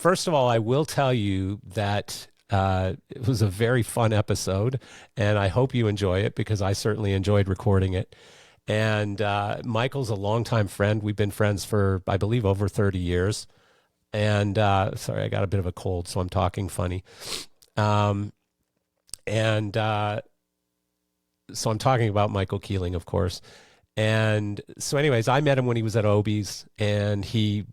First of all, I will tell you that it was a very fun episode, and I hope you enjoy it because I certainly enjoyed recording it. And Michael's a longtime friend. We've been friends for, I believe, over 30 years. And sorry, I got a bit of a cold, so I'm talking funny. Um, and so I'm talking about Michael Keeling, of course. And so anyways, I met him when he was at Obie's, and he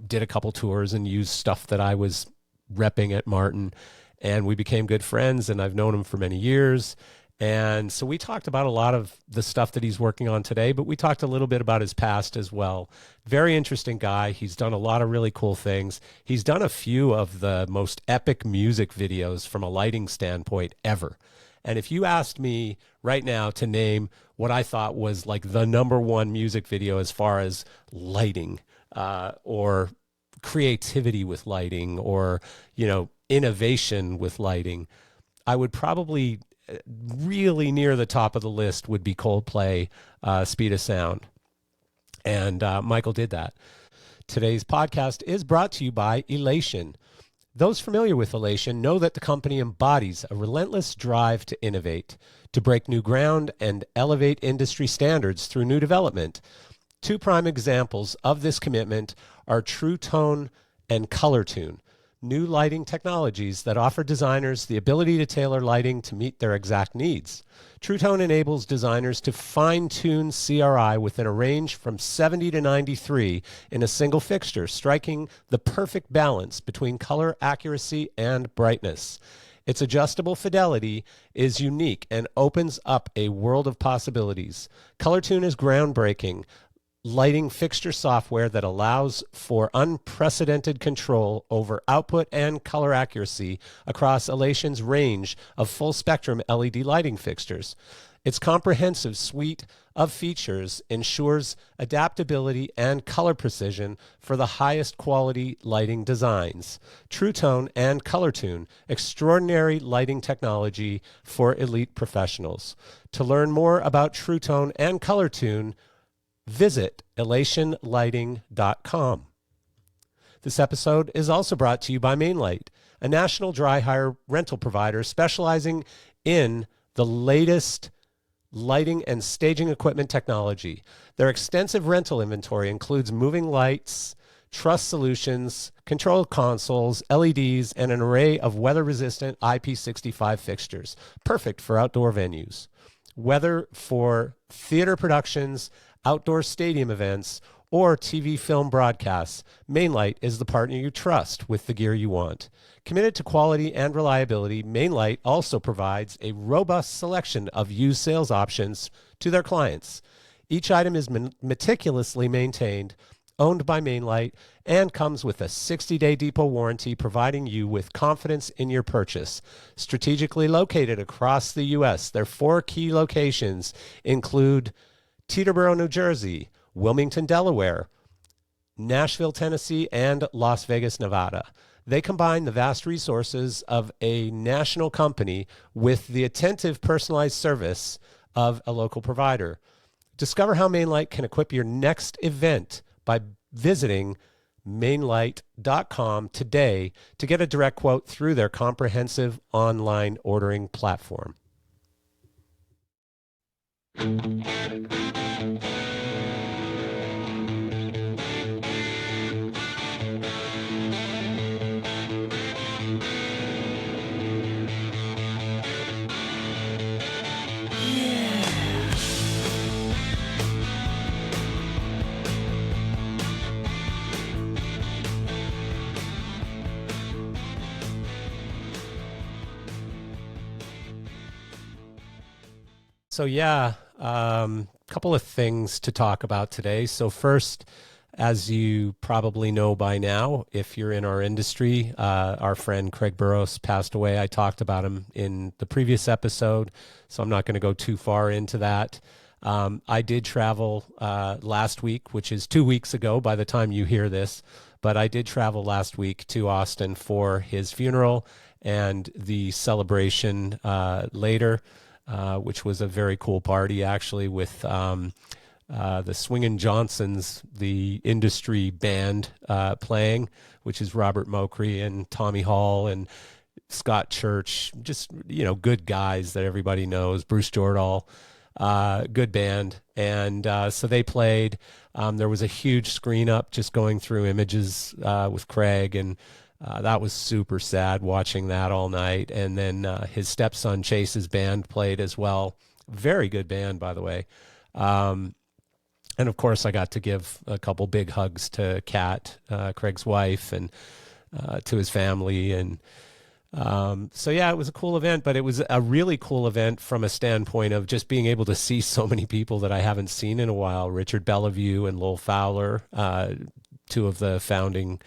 did a couple tours and used stuff that I was repping at Martin, and we became good friends, and I've known him for many years. And so we talked about a lot of the stuff that he's working on today, but we talked a little bit about his past as well. Very interesting guy. He's done a lot of really cool things. He's done a few of the most epic music videos from a lighting standpoint ever. And if you asked me right now to name what I thought was like the number one music video as far as lighting, or creativity with lighting, or, innovation with lighting, I would probably really near the top of the list would be Coldplay, Speed of Sound. And Michael did that. Today's podcast is brought to you by Elation. Those familiar with Elation know that the company embodies a relentless drive to innovate, to break new ground and elevate industry standards through new development. Two prime examples of this commitment are True Tone and Color Tune, new lighting technologies that offer designers the ability to tailor lighting to meet their exact needs. True Tone enables designers to fine-tune CRI within a range from 70 to 93 in a single fixture, striking the perfect balance between color accuracy and brightness. Its adjustable fidelity is unique and opens up a world of possibilities. Color Tune is groundbreaking lighting fixture software that allows for unprecedented control over output and color accuracy across Elation's range of full-spectrum LED lighting fixtures. Its comprehensive suite of features ensures adaptability and color precision for the highest quality lighting designs. True Tone and Color Tune, extraordinary lighting technology for elite professionals. To learn more about True Tone and Color Tune, visit elationlighting.com. This episode is also brought to you by Main Light, a national dry hire rental provider specializing in the latest lighting and staging equipment technology. Their extensive rental inventory includes moving lights, truss solutions, control consoles, LEDs, and an array of weather-resistant IP65 fixtures, perfect for outdoor venues. Whether for theater productions, outdoor stadium events, or TV film broadcasts, Mainlight is the partner you trust with the gear you want. Committed to quality and reliability, Mainlight also provides a robust selection of used sales options to their clients. Each item is meticulously maintained, owned by Mainlight, and comes with a 60-day depot warranty, providing you with confidence in your purchase. Strategically located across the U.S., their 4 key locations include Teterboro, New Jersey, Wilmington, Delaware, Nashville, Tennessee, and Las Vegas, Nevada. They combine the vast resources of a national company with the attentive, personalized service of a local provider. Discover how Mainlight can equip your next event by visiting mainlight.com today to get a direct quote through their comprehensive online ordering platform. So yeah, couple of things to talk about today. So first, as you probably know by now, if you're in our industry, our friend Craig Burrows passed away. I talked about him in the previous episode, so I'm not going to go too far into that. I did travel last week, which is 2 weeks ago by the time you hear this, but I did travel last week to Austin for his funeral and the celebration later. Which was a very cool party, actually, with the Swingin' Johnsons, the industry band, playing, which is Robert Mokry and Tommy Hall and Scott Church, just, good guys that everybody knows. Bruce Jordahl, good band. And so they played. There was a huge screen up just going through images with Craig, and that was super sad watching that all night. And then his stepson Chase's band played as well. Very good band, by the way. And of course, I got to give a couple big hugs to Kat, Craig's wife, and to his family. And so, yeah, it was a cool event, but it was a really cool event from a standpoint of just being able to see so many people that I haven't seen in a while. Richard Bellevue and Lowell Fowler, two of the founding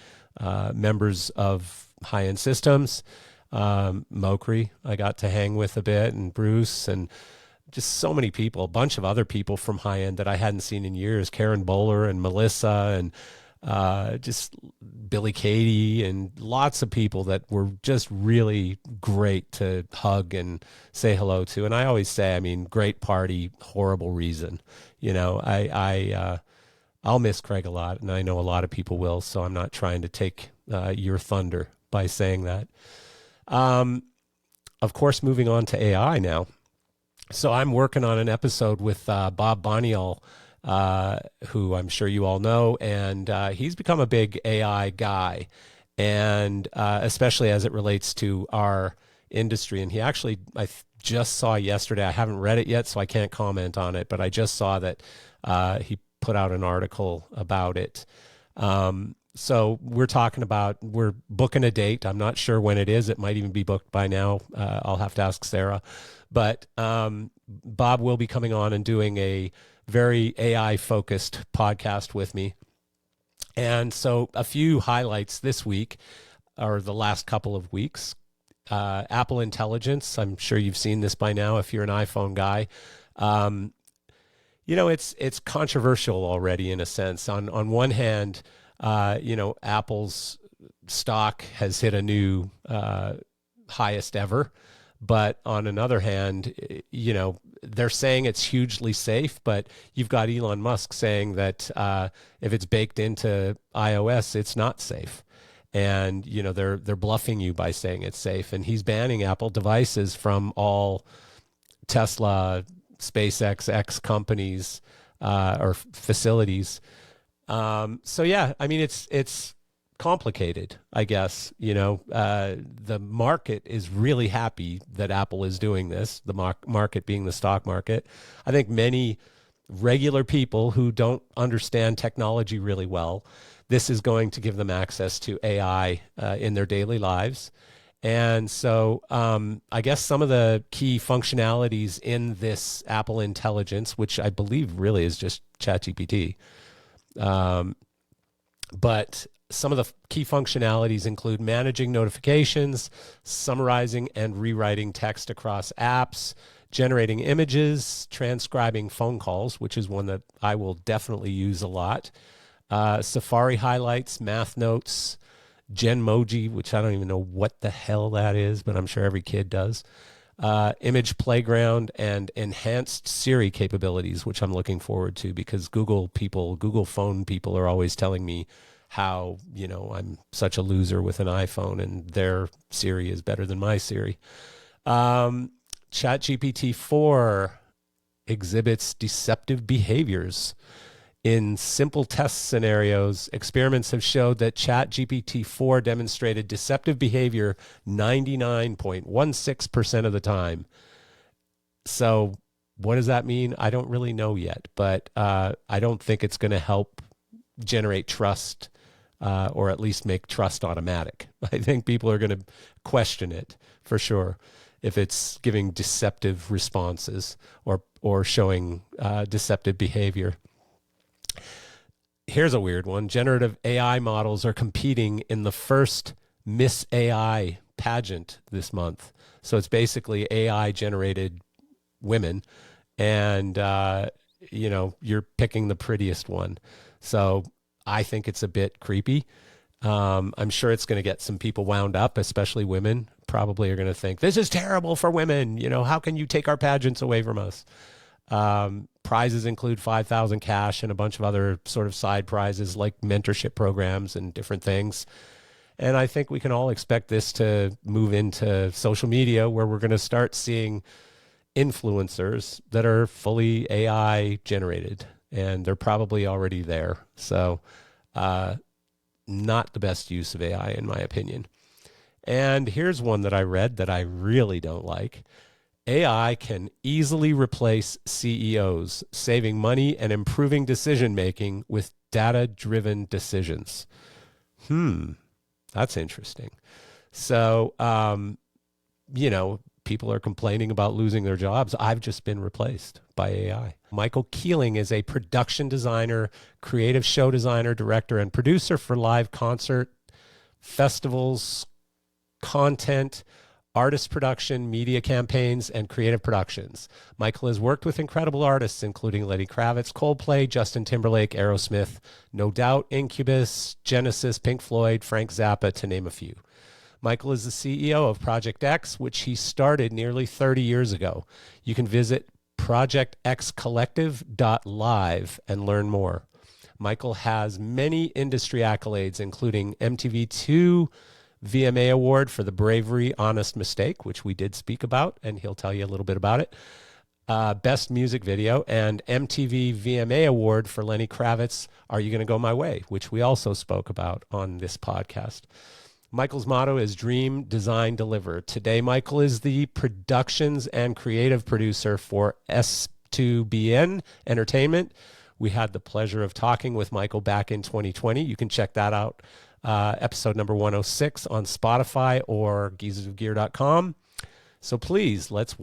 members of High End Systems. Mokry, I got to hang with a bit, and Bruce, and just so many people, a bunch of other people from High End that I hadn't seen in years. Karen Bowler and Melissa, and just Billy Katie, and lots of people that were just really great to hug and say hello to. And I always say, great party, horrible reason. I'll miss Craig a lot, and I know a lot of people will, so I'm not trying to take your thunder by saying that. Of course, moving on to AI now. So I'm working on an episode with Bob Bonial, who I'm sure you all know, and he's become a big AI guy, and especially as it relates to our industry. And he actually, just saw yesterday, I haven't read it yet, so I can't comment on it, but I just saw that he put out an article about it. So we're booking a date. I'm not sure when it is. It might even be booked by now. I'll have to ask Sarah. But Bob will be coming on and doing a very AI-focused podcast with me. And so a few highlights this week, or the last couple of weeks. Apple Intelligence. I'm sure you've seen this by now if you're an iPhone guy. It's controversial already in a sense. On one hand, Apple's stock has hit a new highest ever. But on another hand, they're saying it's hugely safe, but you've got Elon Musk saying that if it's baked into iOS, it's not safe. And, they're bluffing you by saying it's safe. And he's banning Apple devices from all Tesla, SpaceX, X companies or facilities. So, yeah, it's complicated, I guess. The market is really happy that Apple is doing this, the market being the stock market. I think many regular people who don't understand technology really well, this is going to give them access to AI in their daily lives. And so I guess some of the key functionalities in this Apple Intelligence, which I believe really is just ChatGPT, but some of the key functionalities include managing notifications, summarizing and rewriting text across apps, generating images, transcribing phone calls, which is one that I will definitely use a lot, Safari highlights, math notes, Genmoji, which I don't even know what the hell that is, but I'm sure every kid does, image playground, and enhanced Siri capabilities, which I'm looking forward to because Google phone people are always telling me how, I'm such a loser with an iPhone and their Siri is better than my Siri. ChatGPT 4 exhibits deceptive behaviors. In simple test scenarios, experiments have showed that ChatGPT 4 demonstrated deceptive behavior 99.16% of the time. So what does that mean? I don't really know yet, but I don't think it's going to help generate trust or at least make trust automatic. I think people are going to question it for sure if it's giving deceptive responses or showing deceptive behavior. Here's a weird one. Generative AI models are competing in the first Miss AI pageant this month. So it's basically AI generated women and, you're picking the prettiest one. So I think it's a bit creepy. I'm sure it's going to get some people wound up, especially women probably are going to think this is terrible for women. How can you take our pageants away from us? prizes include 5,000 cash and a bunch of other sort of side prizes like mentorship programs and different things. And I think we can all expect this to move into social media, where we're going to start seeing influencers that are fully AI generated, and they're probably already there. So, not the best use of AI, in my opinion. And here's one that I read that I really don't like. AI can easily replace CEOs, saving money and improving decision making with data driven decisions. That's interesting. So, people are complaining about losing their jobs. I've just been replaced by AI. Michael Keeling is a production designer, creative show designer, director, and producer for live concert, festivals, content, artist production, media campaigns, and creative productions. Michael has worked with incredible artists, including Lenny Kravitz, Coldplay, Justin Timberlake, Aerosmith, No Doubt, Incubus, Genesis, Pink Floyd, Frank Zappa, to name a few. Michael is the CEO of Project X, which he started nearly 30 years ago. You can visit projectxcollective.live and learn more. Michael has many industry accolades, including MTV-VMA Award for the Bravery Honest Mistake, which we did speak about, and he'll tell you a little bit about it. Best Music Video, and MTV-VMA Award for Lenny Kravitz, Are You Gonna Go My Way, which we also spoke about on this podcast. Michael's motto is Dream, Design, Deliver. Today, Michael is the productions and creative producer for S2BN Entertainment. We had the pleasure of talking with Michael back in 2020. You can check that out, episode number 106 on Spotify or geezesofgear.com. So please, let's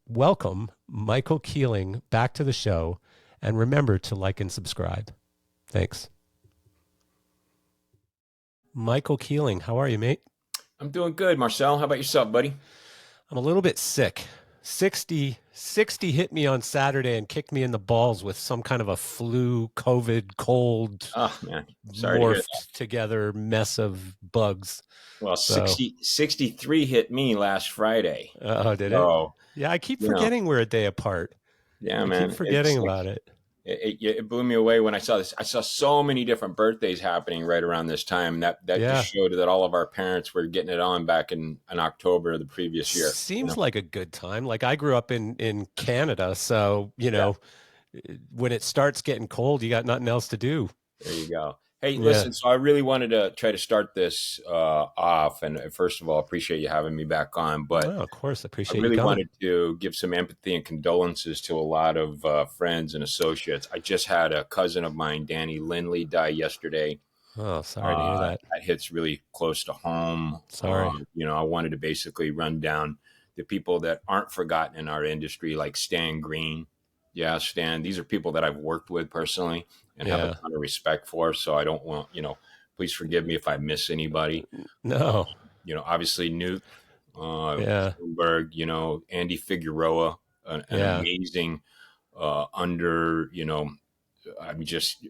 welcome Michael Keeling back to the show. And remember to like and subscribe. Thanks. Michael Keeling, how are you, mate? I'm doing good, Marcel. How about yourself, buddy? I'm a little bit sick. 60 hit me on Saturday and kicked me in the balls with some kind of a flu, COVID, cold, oh man, sorry to hear that. Together mess of bugs. Well, 63 hit me last Friday. Oh, did it? Yeah, I keep forgetting we're a day apart. Yeah, man. I keep forgetting about it. It blew me away when I saw this. I saw so many different birthdays happening right around this time. That just showed that all of our parents were getting it on back in October of the previous year. Seems like a good time. Like, I grew up in Canada, so when it starts getting cold, you got nothing else to do. There you go. Hey, listen, so I really wanted to try to start this off. And first of all, appreciate you having me back on. But of course, I appreciate I really you coming. wanted to give some empathy and condolences to a lot of friends and associates. I just had a cousin of mine, Danny Lindley, die yesterday. Oh, sorry to hear that. That hits really close to home. Sorry. I wanted to basically run down the people that aren't forgotten in our industry, like Stan Green. Yeah, Stan, these are people that I've worked with personally and have a ton of respect for. So I don't want, please forgive me if I miss anybody. No. Obviously Newt, Bloomberg, Andy Figueroa, an amazing just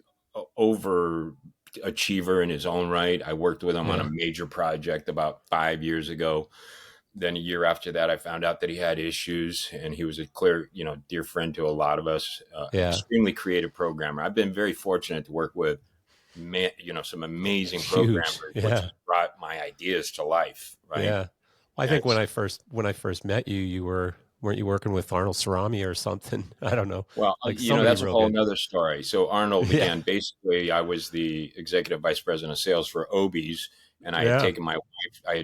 overachiever in his own right. I worked with him on a major project about 5 years ago. Then a year after that, I found out that he had issues, and he was a clear, dear friend to a lot of us. Extremely creative programmer. I've been very fortunate to work with, some amazing programmers, which brought my ideas to life. Right? Yeah. Well, I think when I first met you, weren't you working with Arnold Cerami or something? I don't know. Well, that's a whole nother story. So Arnold, again, basically, I was the executive vice president of sales for Obies. And I had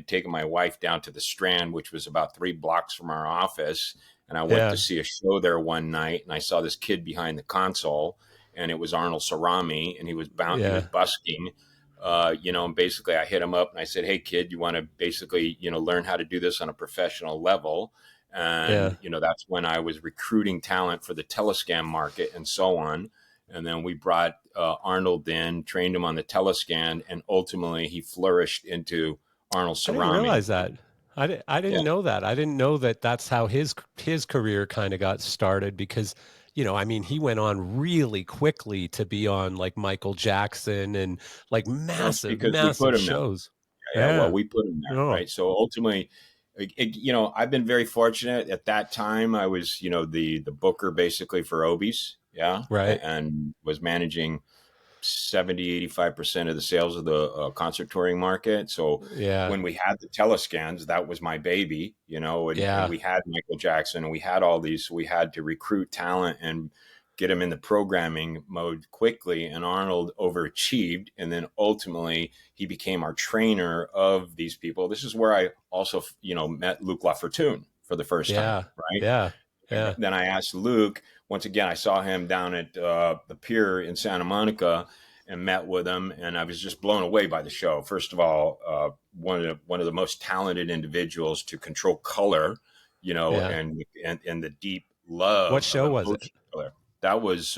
taken my wife down to the Strand, which was about 3 blocks from our office. And I went to see a show there one night, and I saw this kid behind the console, and it was Arnold Cerami, and he was he was busking. And basically I hit him up and I said, "Hey kid, you want to basically, learn how to do this on a professional level?" And, that's when I was recruiting talent for the telescan market and so on. And then we brought Arnold in, trained him on the telescan, and ultimately he flourished into Arnold Cerami. I didn't realize that. I didn't know that. I didn't know that that's how his career kind of got started, because, he went on really quickly to be on like Michael Jackson and like massive shows. Well, we put him there, right? So ultimately, I've been very fortunate. At that time, I was, the booker basically for Obies. Yeah. Right. And was managing 70-85% of the sales of the concert touring market. So Yeah. when we had the telescans, that was my baby, and Yeah. we had Michael Jackson and we had all these. So we had to recruit talent and get them in the programming mode quickly. And Arnold overachieved. And then ultimately he became our trainer of these people. This is where I also, met Luke Lafortune for the first time. Yeah. Right. Yeah. Yeah. Then I asked Luke, once again, I saw him down at the pier in Santa Monica and met with him. And I was just blown away by the show. First of all, one of the most talented individuals to control color, Yeah. and the deep What love of show was it? emotion color. That was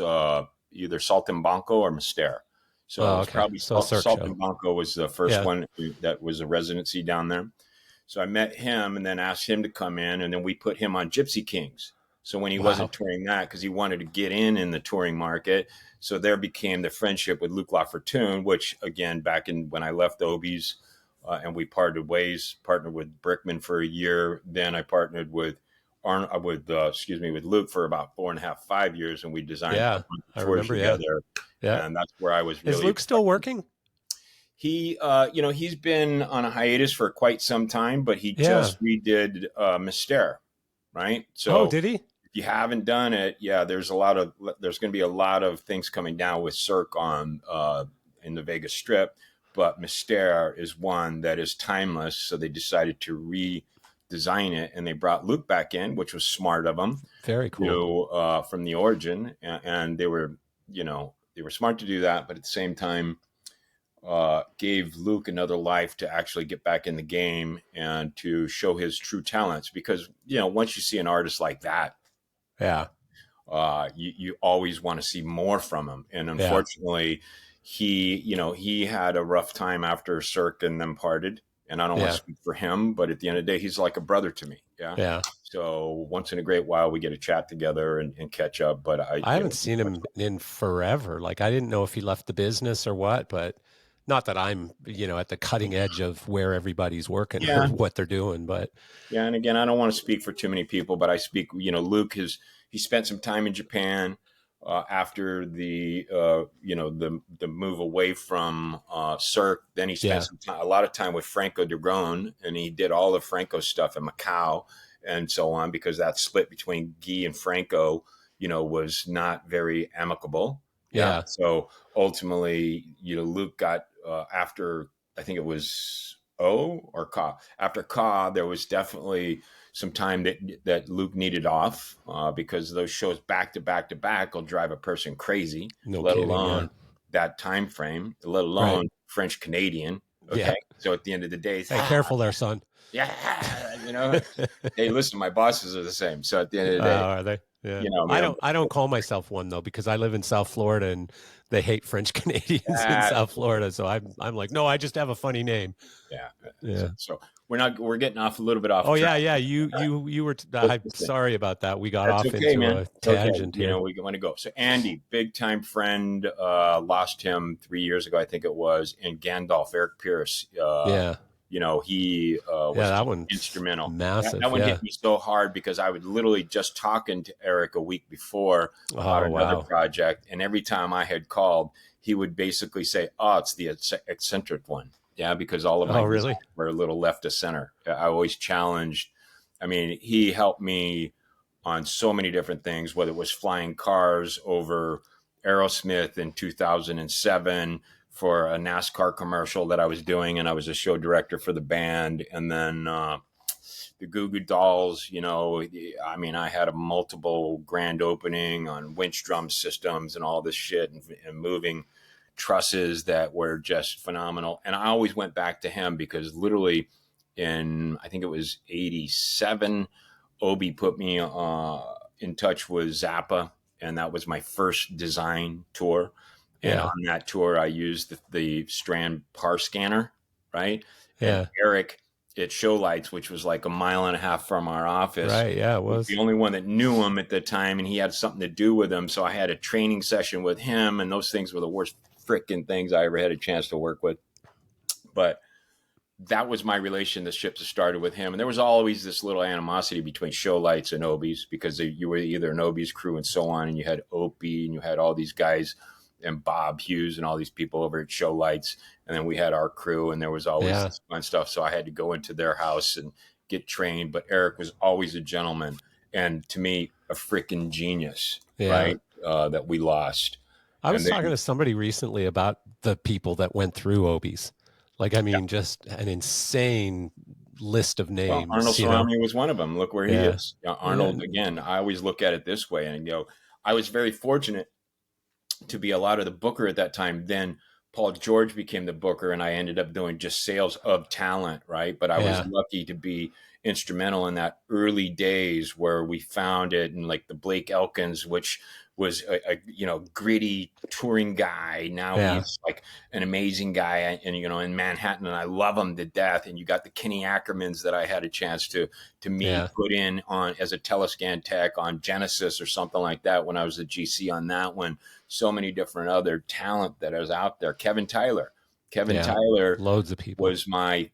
either Saltimbanco or Mister. So it Oh, was okay. probably So a Cirque show. Saltimbanco was the first Yeah. one that was a residency down there. So I met him and then asked him to come in, and then we put him on Gypsy Kings. So when he Wow. wasn't touring that, because he wanted to get in the touring market, so there became the friendship with Luke Lafortune, which again, back in when I left Obies, and we parted ways, partnered with Brickman for a year. Then I partnered with with Luke for about 4.5, 5 years, and we designed a Yeah. bunch of I tours remember. Yeah. together. Yeah. And that's where I was Is really. Luke still working? He, he's been on a hiatus for quite some time, but he Yeah. just redid Mister, right? Oh, So did he? if you haven't done it, yeah, there's going to be a lot of things coming down with Cirque on in the Vegas Strip, but Mister is one that is timeless. So they decided to redesign it, and they brought Luke back in, which was smart of them. Very cool. From the origin, and they were, they were smart to do that, but at the same time, gave Luke another life to actually get back in the game and to show his true talents. Because, once you see an artist like that, Yeah. You always want to see more from him. And Yeah. unfortunately, he had a rough time after Cirque and them parted. And I don't want to speak for him, but at the end of the day, he's like a brother to me. Yeah. Yeah. So once in a great while, we get a chat together and catch up. But I haven't seen him in forever. Like, I didn't know if he left the business or what, but not that I'm, at the cutting edge of where everybody's working or what they're doing, but yeah. And again, I don't want to speak for too many people, but I speak, Luke he spent some time in Japan after the move away from Cirque. Then he spent a lot of time with Franco Dragone, and he did all of Franco stuff in Macau and so on, because that split between Guy and Franco, was not very amicable. Yeah. So ultimately, Luke got after, I think it was O or Ka. After Ka, there was definitely some time that Luke needed off because those shows back to back to back will drive a person crazy. Let alone that time frame. Let alone French Canadian. Okay, yeah. So at the end of the day, hey, careful there, son. Yeah, hey, listen, my bosses are the same. So at the end of the day, are they? Yeah. I don't call myself one though, because I live in South Florida and they hate French Canadians in South Florida. So I'm like, no, I just have a funny name. Yeah. So we're getting off a little bit off. Oh yeah. You were. I'm sorry about that. We got off into a tangent here. We want to go. So Andy, big time friend, lost him 3 years ago, I think it was, in Gandalf, Eric Pierce. He was instrumental. Massive. That one hit me so hard because I was literally just talking to Eric a week before about another project. And every time I had called, he would basically say, "Oh, it's the eccentric one." Yeah, because all of my really were a little left of center. I always challenged. I mean, he helped me on so many different things, whether it was flying cars over Aerosmith in 2007 for a NASCAR commercial that I was doing, and I was a show director for the band. And then the Goo Goo Dolls, I mean, I had a multiple grand opening on winch drum systems and all this shit and moving trusses that were just phenomenal. And I always went back to him because literally in, I think it was 87, Obi put me in touch with Zappa, and that was my first design tour. And on that tour, I used the Strand PAR scanner, right? Yeah. And Eric at Show Lights, which was like a mile and a half from our office. Right, yeah, it was the only one that knew him at the time, and he had something to do with him. So I had a training session with him, and those things were the worst freaking things I ever had a chance to work with. But that was my relationship that started with him. And there was always this little animosity between Show Lights and Obies, because you were either an Obies crew and so on, and you had Opie and you had all these guys and Bob Hughes and all these people over at Show Lights. And then we had our crew, and there was always this fun stuff. So I had to go into their house and get trained. But Eric was always a gentleman, and to me, a freaking genius, right? That we lost. I was talking to somebody recently about the people that went through Obies. Like, I mean, just an insane list of names. Well, Arnold Cerami was one of them. Look where he is. Arnold, again, I always look at it this way, and I was very fortunate to be a lot of the booker at that time. Then Paul George became the booker, and I ended up doing just sales of talent, right? But I was lucky to be instrumental in that early days where we found it, and like the Blake Elkins, which was a gritty touring guy. Now he's like an amazing guy, and in Manhattan, and I love him to death. And you got the Kenny Ackermans that I had a chance to meet, put in on as a telescan tech on Genesis or something like that when I was at GC on that one. So many different other talent that was out there. Kevin Tyler, loads of people, was my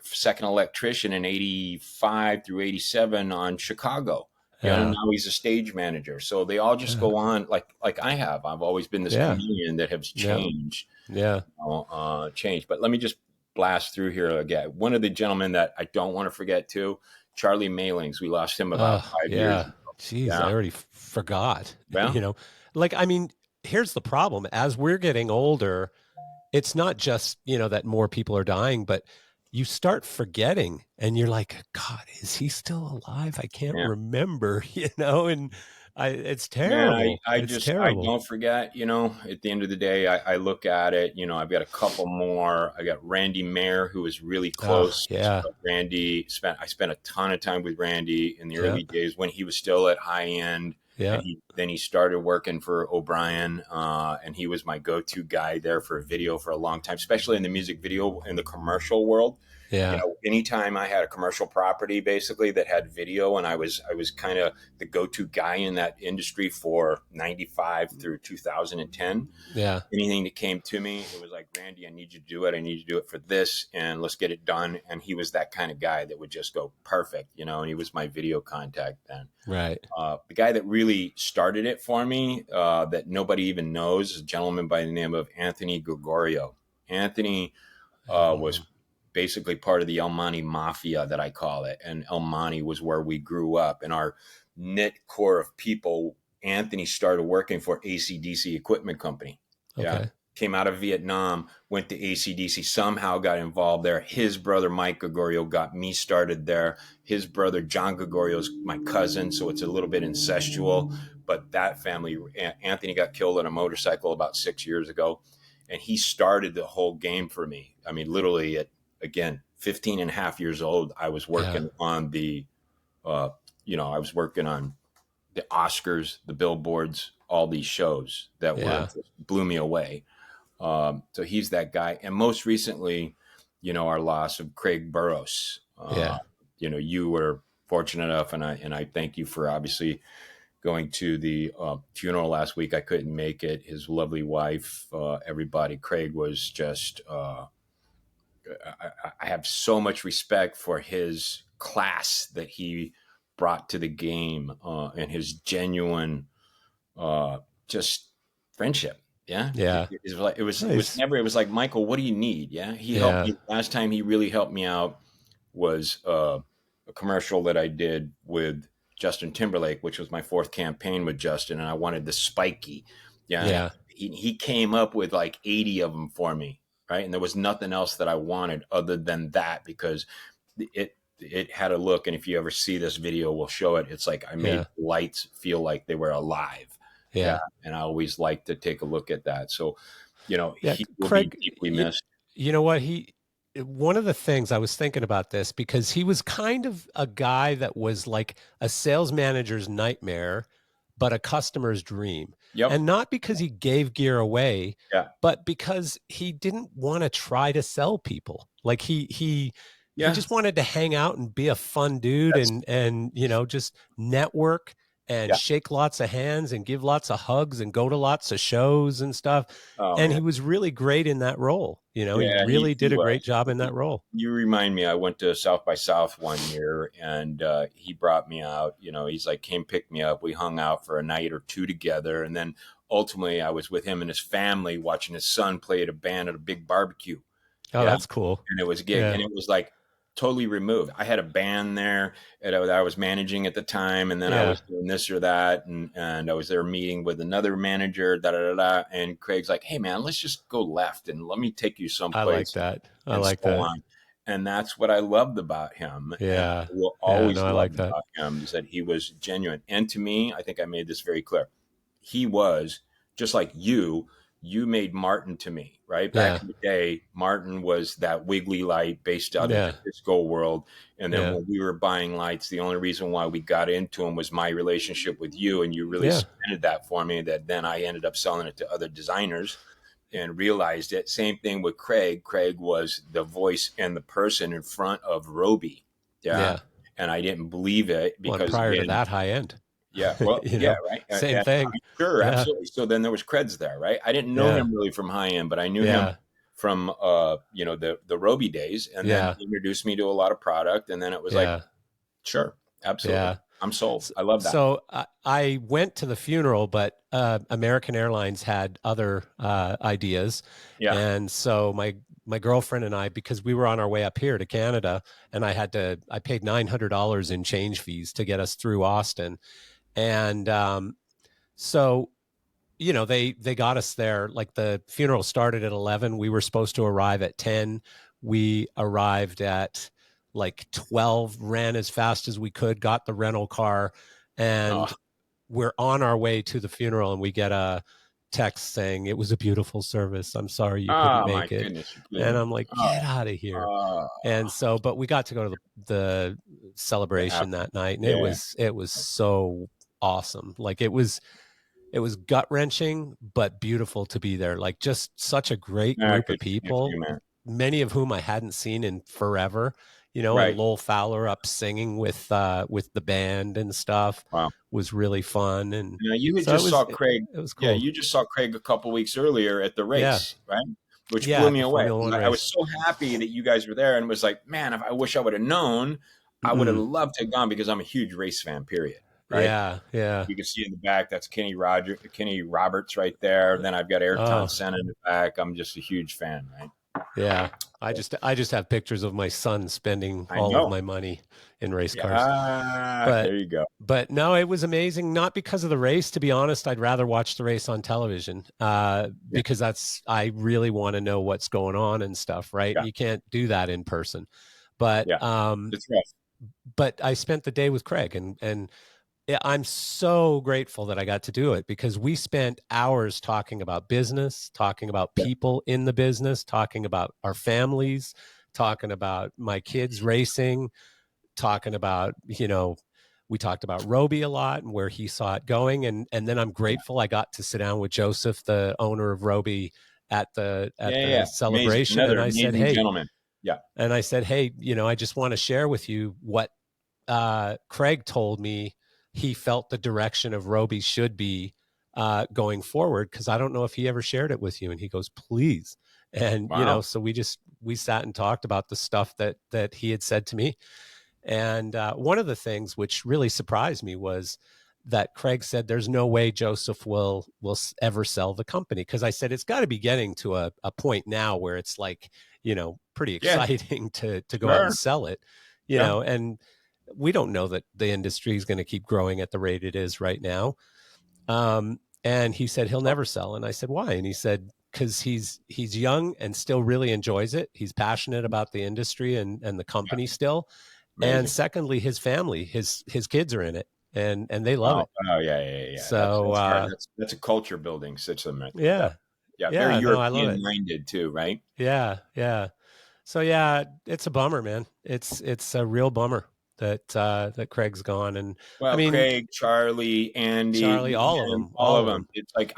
second electrician in 85 through 87 on Chicago. And now he's a stage manager. So they all just go on like I have. I've always been this comedian that has changed. Changed. But let me just blast through here again. One of the gentlemen that I don't want to forget too, Charlie Mailings. We lost him about 5 years ago. Jeez, I already forgot. Like, I mean, here's the problem. As we're getting older, it's not just, that more people are dying, but you start forgetting, and you're like, God, is he still alive? I can't remember, and it's terrible. Man, I don't forget, at the end of the day, I look at it, I've got a couple more. I got Randy Mayer, who was really close. Randy I spent a ton of time with Randy in the early days when he was still at high end. And then he started working for O'Brien, and he was my go-to guy there for video for a long time, especially in the music video in the commercial world. Anytime I had a commercial property basically that had video, and I was kind of the go-to guy in that industry for 95 through 2010. Anything that came to me, it was like, Randy, I need you to do it. I need you to do it for this, and let's get it done. And he was that kind of guy that would just go perfect, and he was my video contact then. Right. The guy that really started it for me, that nobody even knows, is a gentleman by the name of Anthony Gregorio. Anthony was basically part of the El Monte Mafia, that I call it. And El Monte was where we grew up. And our knit core of people, Anthony started working for AC/DC Equipment Company. Came out of Vietnam, went to AC/DC, somehow got involved there. His brother, Mike Gregorio, got me started there. His brother, John Gregorio, is my cousin, so it's a little bit incestual. But that family, Anthony got killed on a motorcycle about 6 years ago, and he started the whole game for me. I mean, literally at, again, 15 and a half years old, I was working on I was working on the Oscars, the billboards, all these shows that blew me away. So he's that guy. And most recently, our loss of Craig Burrows. You were fortunate enough, and I thank you for obviously going to the funeral last week. I couldn't make it. His lovely wife, everybody. Craig was just, I have so much respect for his class that he brought to the game, and his genuine, just friendship. It was like, Michael, what do you need? He helped me. Last time he really helped me out was a commercial that I did with Justin Timberlake, which was my fourth campaign with Justin, and I wanted the spiky. He came up with like 80 of them for me, right? And there was nothing else that I wanted other than that, because it had a look, and if you ever see this video, we'll show it. It's like I made lights feel like they were alive. And I always like to take a look at that. So, he will Craig, be deeply missed. You know what? One of the things I was thinking about this, because he was kind of a guy that was like a sales manager's nightmare, but a customer's dream. And not because he gave gear away, but because he didn't want to try to sell people. Like he just wanted to hang out and be a fun dude and just network and Yeah. shake lots of hands and give lots of hugs and go to lots of shows and stuff. Oh And man. he was really great in that role. He Yeah, really he did a great was. job in that role. You remind me, I went to South by South one year, and he brought me out. He's like, came pick me up. We hung out for a night or two together, and then ultimately I was with him and his family watching his son play at a band at a big barbecue. Oh, Yeah, that's cool. and it was a gig, Yeah. and it was like totally removed. I had a band there that I was managing at the time, and then I Yeah. was doing this or that, and I was there meeting with another manager, da da da da. And Craig's like, "Hey man, let's just go left and let me take you I like someplace," that. I and like so that. on. And that's what I loved about him, and Yeah. I will Yeah. always No, I love like that. about him is that he was genuine. And to me, I think I made this very clear. He was just like you. You made Martin to me, right? Back Yeah. in the day, Martin was that wiggly light based out of the Yeah. disco world. And then Yeah. when we were buying lights, the only reason why we got into them was my relationship with you. And you really Yeah. cemented that for me, that then I ended up selling it to other designers and realized it. Same thing with Craig. Craig was the voice and the person in front of Roby. Yeah. Yeah. And I didn't believe it Well, and because, prior to again, that, high end. yeah, well, you yeah, know, right. Same thing. Sure, Yeah. absolutely. So then there was creds there, right? I didn't know Yeah. him really from high end, but I knew him Yeah. from the Roby days, and then Yeah. he introduced me to a lot of product, and then it was like, Yeah. sure, absolutely, Yeah. I'm sold. So, I love that. I went to the funeral, but American Airlines had other ideas, Yeah. and so my girlfriend and I, because we were on our way up here to Canada, and I paid $900 in change fees to get us through Austin, and so they got us there. Like the funeral started at 11. We were supposed to arrive at 10. We arrived at like 12, ran as fast as we could, got the rental car, Oh, and we're on our way to the funeral, and we get a text saying it was a beautiful service. I'm sorry you couldn't oh my make it. goodness, you And couldn't. I'm like, Oh, get out of here. oh, And so, but we got to go to the the celebration after. that night, and Yeah. it was so awesome. Like it was gut wrenching, but beautiful to be there. Like just such a great I group of could see it for you, people, man. many of whom I hadn't seen in forever, and Right. Lowell Fowler up singing with the band and stuff Wow. was really fun. And Now you had so it just was, saw it, Craig. it was Yeah, cool. you just saw Craig a couple weeks earlier at the Yeah. race, right? Which Yeah. blew At me the away. Formula One I was race. so happy that you guys were there, and was like, man, if I wish I would have known, I would have Mm. loved to have gone because I'm a huge race fan. Period. Right? Yeah. Yeah. You can see in the back that's Kenny Roberts right there. Then I've got Ayrton Oh, Senna in the back. I'm just a huge fan, right? yeah. I just have pictures of my son spending I all of know. my money in race Yeah, cars. But there you go. but no, it was amazing. Not because of the race, to be honest. I'd rather watch the race on television Yeah, because I really want to know what's going on and stuff, right? yeah, You can't do that in person. But yeah. It's rough. but I spent the day with Craig, and yeah, I'm so grateful that I got to do it because we spent hours talking about business, talking about Yeah, people in the business, talking about our families, talking about my kids racing, talking about, we talked about Roby a lot and where he saw it going. And then I'm yeah, grateful I got to sit down with Joseph, the owner of Roby, at the yeah, the yeah. Amazing. celebration. Another amazing gentleman. Yeah, I said, hey, I just want to share with you what Craig told me he felt the direction of Roby should be going forward, because I don't know if he ever shared it with you. And he goes, please. And wow. so we sat and talked about the stuff that he had said to me. And one of the things which really surprised me was that Craig said, "There's no way Joseph will ever sell the company." Because I said it's got to be getting to a point now where it's like, pretty Yeah, exciting to go out and sure. sell it, Yeah. and we don't know that the industry is going to keep growing at the rate it is right now. And he said he'll never sell, and I said why, and he said because he's young and still really enjoys it. He's passionate about the industry and the Yeah, company still. And amazing. secondly, his family, his kids are in it, and they love Wow. it. Oh yeah, yeah, yeah. Yeah. So That's hard. That's a culture building system right there. Yeah, yeah, yeah. Very yeah, no, I love European it. minded too, right? Yeah, yeah. So yeah, it's a bummer, man. It's a real bummer that Craig's gone. And I Well, mean, Craig, Charlie, Charlie, Andy, all of man, them, all all of of them. them. It's like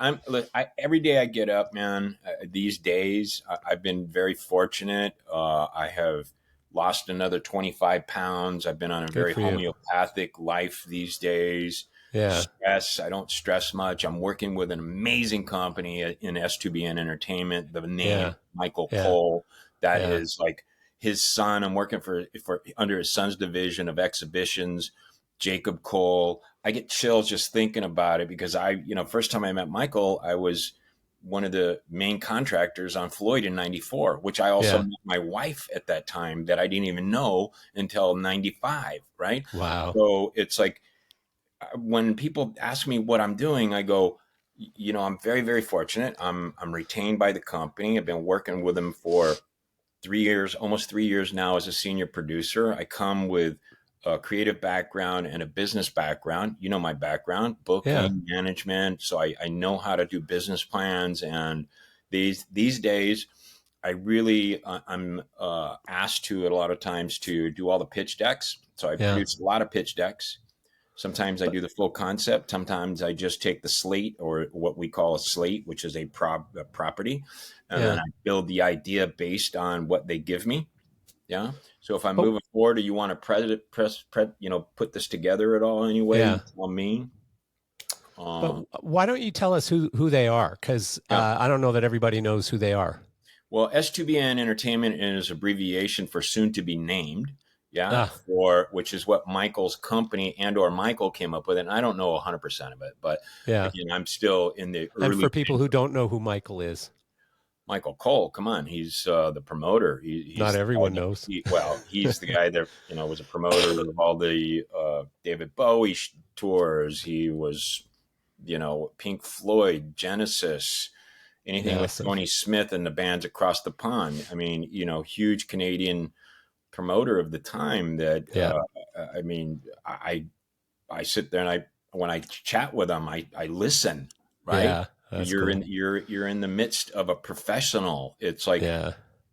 every day I get up, man. These days, I've been very fortunate. I have lost another 25 pounds. I've been on a Good very for you. homeopathic life these days. Yeah. stress. I don't stress much. I'm working with an amazing company in S2BN Entertainment. The name Yeah. Michael Yeah. Cole, that Yeah. is like his son. I'm working for under his son's division of exhibitions, Jacob Cole. I get chills just thinking about it because first time I met Michael, I was one of the main contractors on Floyd in 94, which I also Yeah. met my wife at that time that I didn't even know until 95. Right. Wow. So it's like, when people ask me what I'm doing, I go, I'm very, very fortunate. I'm retained by the company. I've been working with them for 3 years, almost 3 years now as a senior producer. I come with a creative background and a business background. You know my background, Yeah. booking, management. So I know how to do business plans. And these days, I really I'm asked to a lot of times to do all the pitch decks. So I Yeah. produce a lot of pitch decks. Sometimes I But do the full concept. Sometimes I just take the slate, or what we call a slate, which is a property, and then yeah. I build the idea based on what they give me. Yeah. So if I'm But moving forward, or you want to put this together at all anyway, you yeah. tell me. But Uh, why don't you tell us who they are? Because yeah. I don't know that everybody knows who they are. Well, S2BN Entertainment is abbreviation for soon to be named. Yeah, Ah. for which is what Michael's company and/or Michael came up with, and I don't know 100% of it, but Yeah. again, I'm still in the And early for people days. who don't know who Michael is, Michael Cole, come on, he's the promoter. not He's the guy everyone that knows. he's the guy that was a promoter of all the David Bowie tours. He was Pink Floyd, Genesis, anything Yeah. with So Tony Smith and the bands across the pond. I mean, huge Canadian promoter of the time. That yeah. I mean, I sit there and when I chat with him, I listen. Right, Yeah. That's you're in cool. you're in the midst of a professional. It's like, Yeah.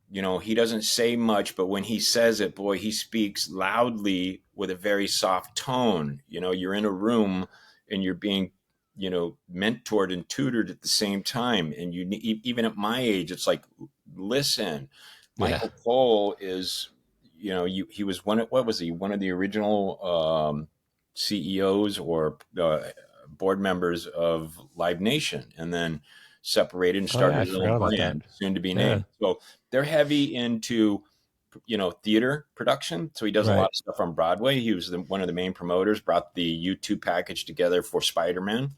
he doesn't say much, but when he says it, boy, he speaks loudly with a very soft tone. You're in a room and you're being, mentored and tutored at the same time. And even at my age, it's like, listen, Yeah. Michael Cole is, he was what was he? One of the original CEOs or board members of Live Nation, and then separated and Oh yeah. started I his forgot own about that. brand, soon to be Yeah. named. So they're heavy into theater production. So he does a lot Right. of stuff on Broadway. He was one of the main promoters, brought the YouTube package together for Spider-Man.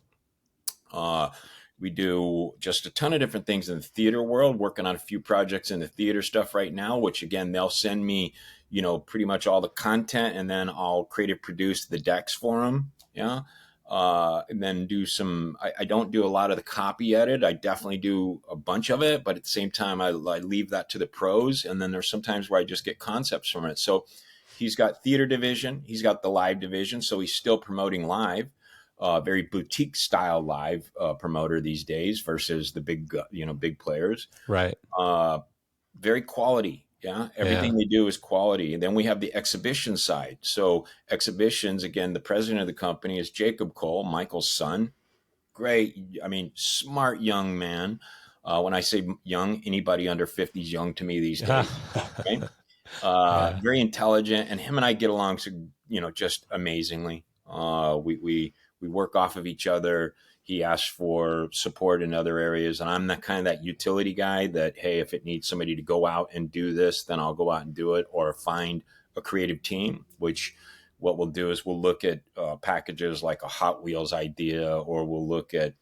Uh, we do just a ton of different things in the theater world, working on a few projects in the theater stuff right now, which again, they'll send me, pretty much all the content, and then I'll creative produce the decks for them. Yeah. And then do I don't do a lot of the copy edit. I definitely do a bunch of it, but at the same time, I leave that to the pros. And then there's sometimes where I just get concepts from it. So he's got theater division, he's got the live division. So he's still promoting live, very boutique style live promoter these days versus the big players. Right. Uh, Very quality. Yeah. Yeah. Everything they do is quality. And then we have the exhibition side. So exhibitions, again, the president of the company is Jacob Cole, Michael's son. Great. I mean, smart young man. When I say young, anybody under 50 is young to me these days. Okay. Yeah. Very intelligent, and him and I get along, so, just amazingly. We work off of each other. He asks for support in other areas, and I'm that utility guy that, hey, if it needs somebody to go out and do this, then I'll go out and do it, or find a creative team. Which what we'll do is we'll look at packages like a Hot Wheels idea, or we'll look at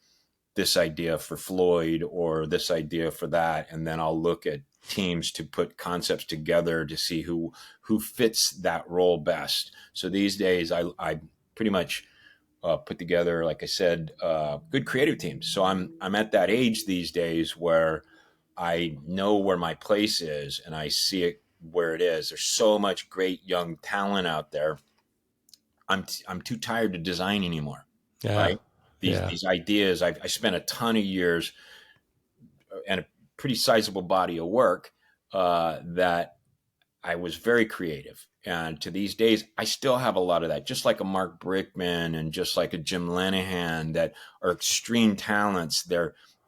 this idea for Floyd or this idea for that, and then I'll look at teams to put concepts together to see who fits that role best. So these days, I pretty much put together, like I said, good creative teams. So I'm at that age these days where I know where my place is and I see it where it is. There's so much great young talent out there. I'm too tired to design anymore, Yeah. right? Yeah. These ideas, I spent a ton of years and a pretty sizable body of work that I was very creative. And to these days, I still have a lot of that, just like a Mark Brickman and just like a Jim Lenihan, that are extreme talents.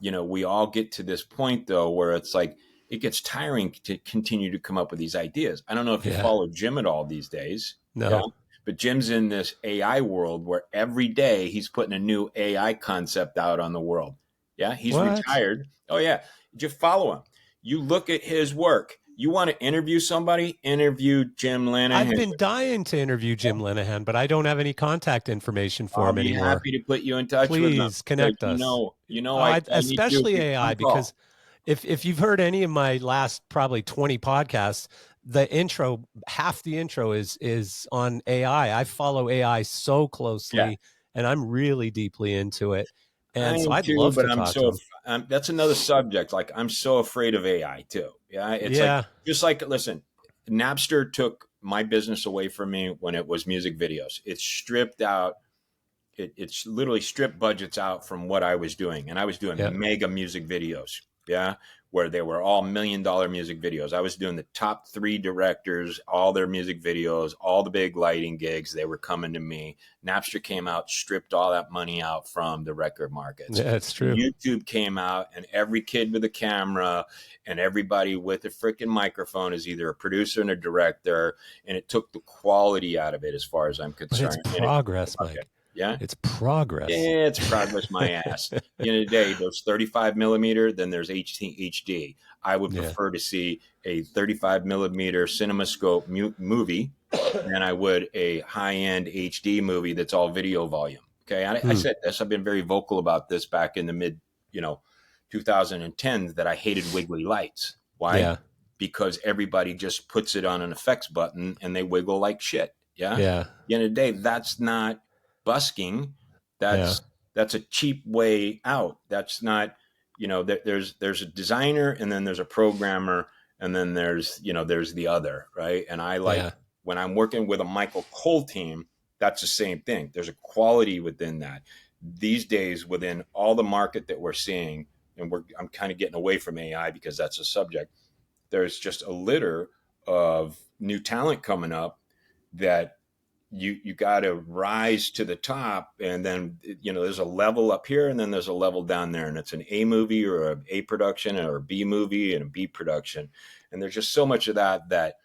We all get to this point, though, where it's like it gets tiring to continue to come up with these ideas. I don't know if you Yeah. follow Jim at all these days. Yeah. No. But Jim's in this AI world where every day he's putting a new AI concept out on the world. Yeah, he's What? retired. Oh yeah, just follow him. You look at his work. You want to interview somebody? Interview Jim I've Lanahan. been dying to interview Jim Linehan, but I don't have any contact information for I'll him be anymore. happy to put you in touch with them Please because connect us. I need to do a Especially big AI, phone call. because if you've heard any of my last probably 20 podcasts, the intro, half the intro is on AI. I follow AI so Yeah, closely, and I'm really deeply into it. I And so am I'd too, love but to talk to him. that's another subject. Like I'm so afraid of AI too. Yeah, it's like Yeah, just like listen, Napster took my business away from me when it was music videos. It stripped out. It's literally stripped budgets out from what I was doing, and I was yeah, doing mega music videos. Yeah, where they were all $1 million music videos. I was doing the top 3 directors, all their music videos, all the big lighting gigs. They were coming to me. Napster came out, stripped all that money out from the record markets. yeah, it's true. YouTube came out, and every kid with a camera and everybody with a freaking microphone is either a producer and a director, and it took the quality out of it as far as I'm But it's concerned. And it, progress, okay, Mike. yeah, It's progress. it's progress my ass. At the end of the day, there's 35 millimeter, then there's HD. I would Yeah, prefer to see a 35 millimeter CinemaScope movie than I would a high end HD movie that's all video volume. Okay, I hmm. said this. I've been very vocal about this back in the mid, 2010s that I hated wiggly lights. Why? Yeah, Because everybody just puts it on an effects button and they wiggle like shit. Yeah. At yeah, the end of the day, that's not busking. yeah, That's a cheap way out. That's not, there's a designer and then there's a programmer and then there's the other, right? And I like yeah. when I'm working with a Michael Cole team, that's the same thing. There's a quality within that. These days, within all the market that we're seeing, and I'm kind of getting away from AI because that's a subject. There's just a litter of new talent coming up that you got to rise to the top, and then there's a level up here and then there's a level down there, and it's an A movie or a A production or a B movie and a B production, and there's just so much of that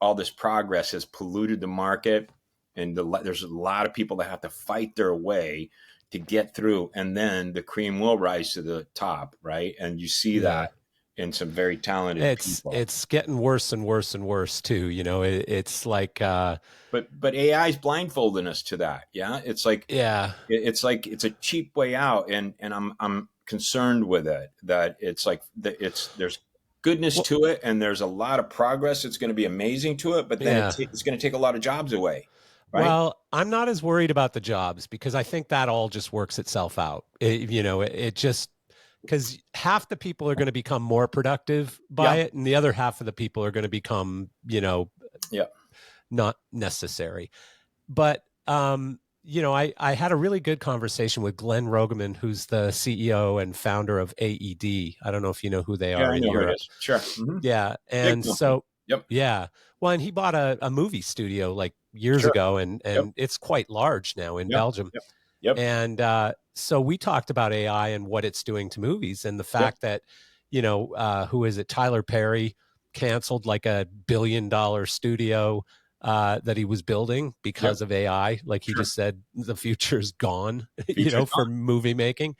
all this progress has polluted the market, and there's a lot of people that have to fight their way to get through, and then the cream will rise to the top, right? And you see Yeah. that in some very talented people. It's getting worse and worse and worse too. It's like But AI is blindfolding us to that. Yeah, yeah. it's a cheap way out, and I'm concerned with it. That it's like there's goodness Well, to it, and there's a lot of progress. It's going to be amazing to it, but then yeah. it's going to take a lot of jobs away, right? Well, I'm not as worried about the jobs because I think that all just works itself out. It just because half the people are going to become more productive by Yeah, it, and the other half of the people are going to become, yeah, not necessary. But I had a really good conversation with Glenn Rogaman, who's the CEO and founder of AED. I don't know if you know who they yeah. are I in know who it Europe. is. Sure. Mm-hmm. Yeah. Big And company. so, Yep. yeah. Well, and he bought a movie studio like years Sure. ago, and Yep. it's quite large now in Yep. Belgium. Yep. Yep. And so we talked about AI and what it's doing to movies, and the Yep. fact that, who is it? Tyler Perry canceled like $1 billion studio that he was building Yep. because of AI. Like he Sure. just said, the future's gone, Future's for gone. movie making.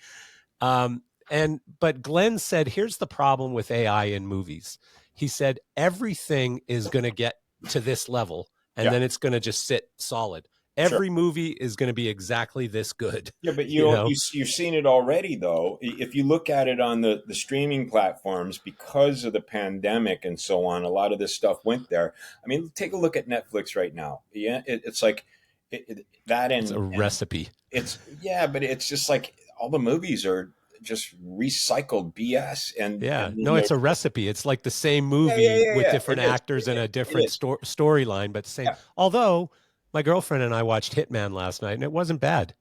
But Glenn said, here's the problem with AI in movies. He said, everything is going to get to this level and Yeah. then it's going to just sit solid. Sure. Every movie is going to be exactly this good. Yeah, but you know? you've seen it already, though. If you look at it on the streaming platforms, because of the pandemic and so on, a lot of this stuff went there. I mean, take a look at Netflix right now. Yeah, it's like that, It's a and recipe. it's yeah, but it's just like all the movies are just recycled BS, Yeah. and No, it's a recipe. It's like the same movie with yeah, different it is, actors and a it different is, storyline, but same. yeah. Although my girlfriend and I watched Hitman last night and it wasn't bad.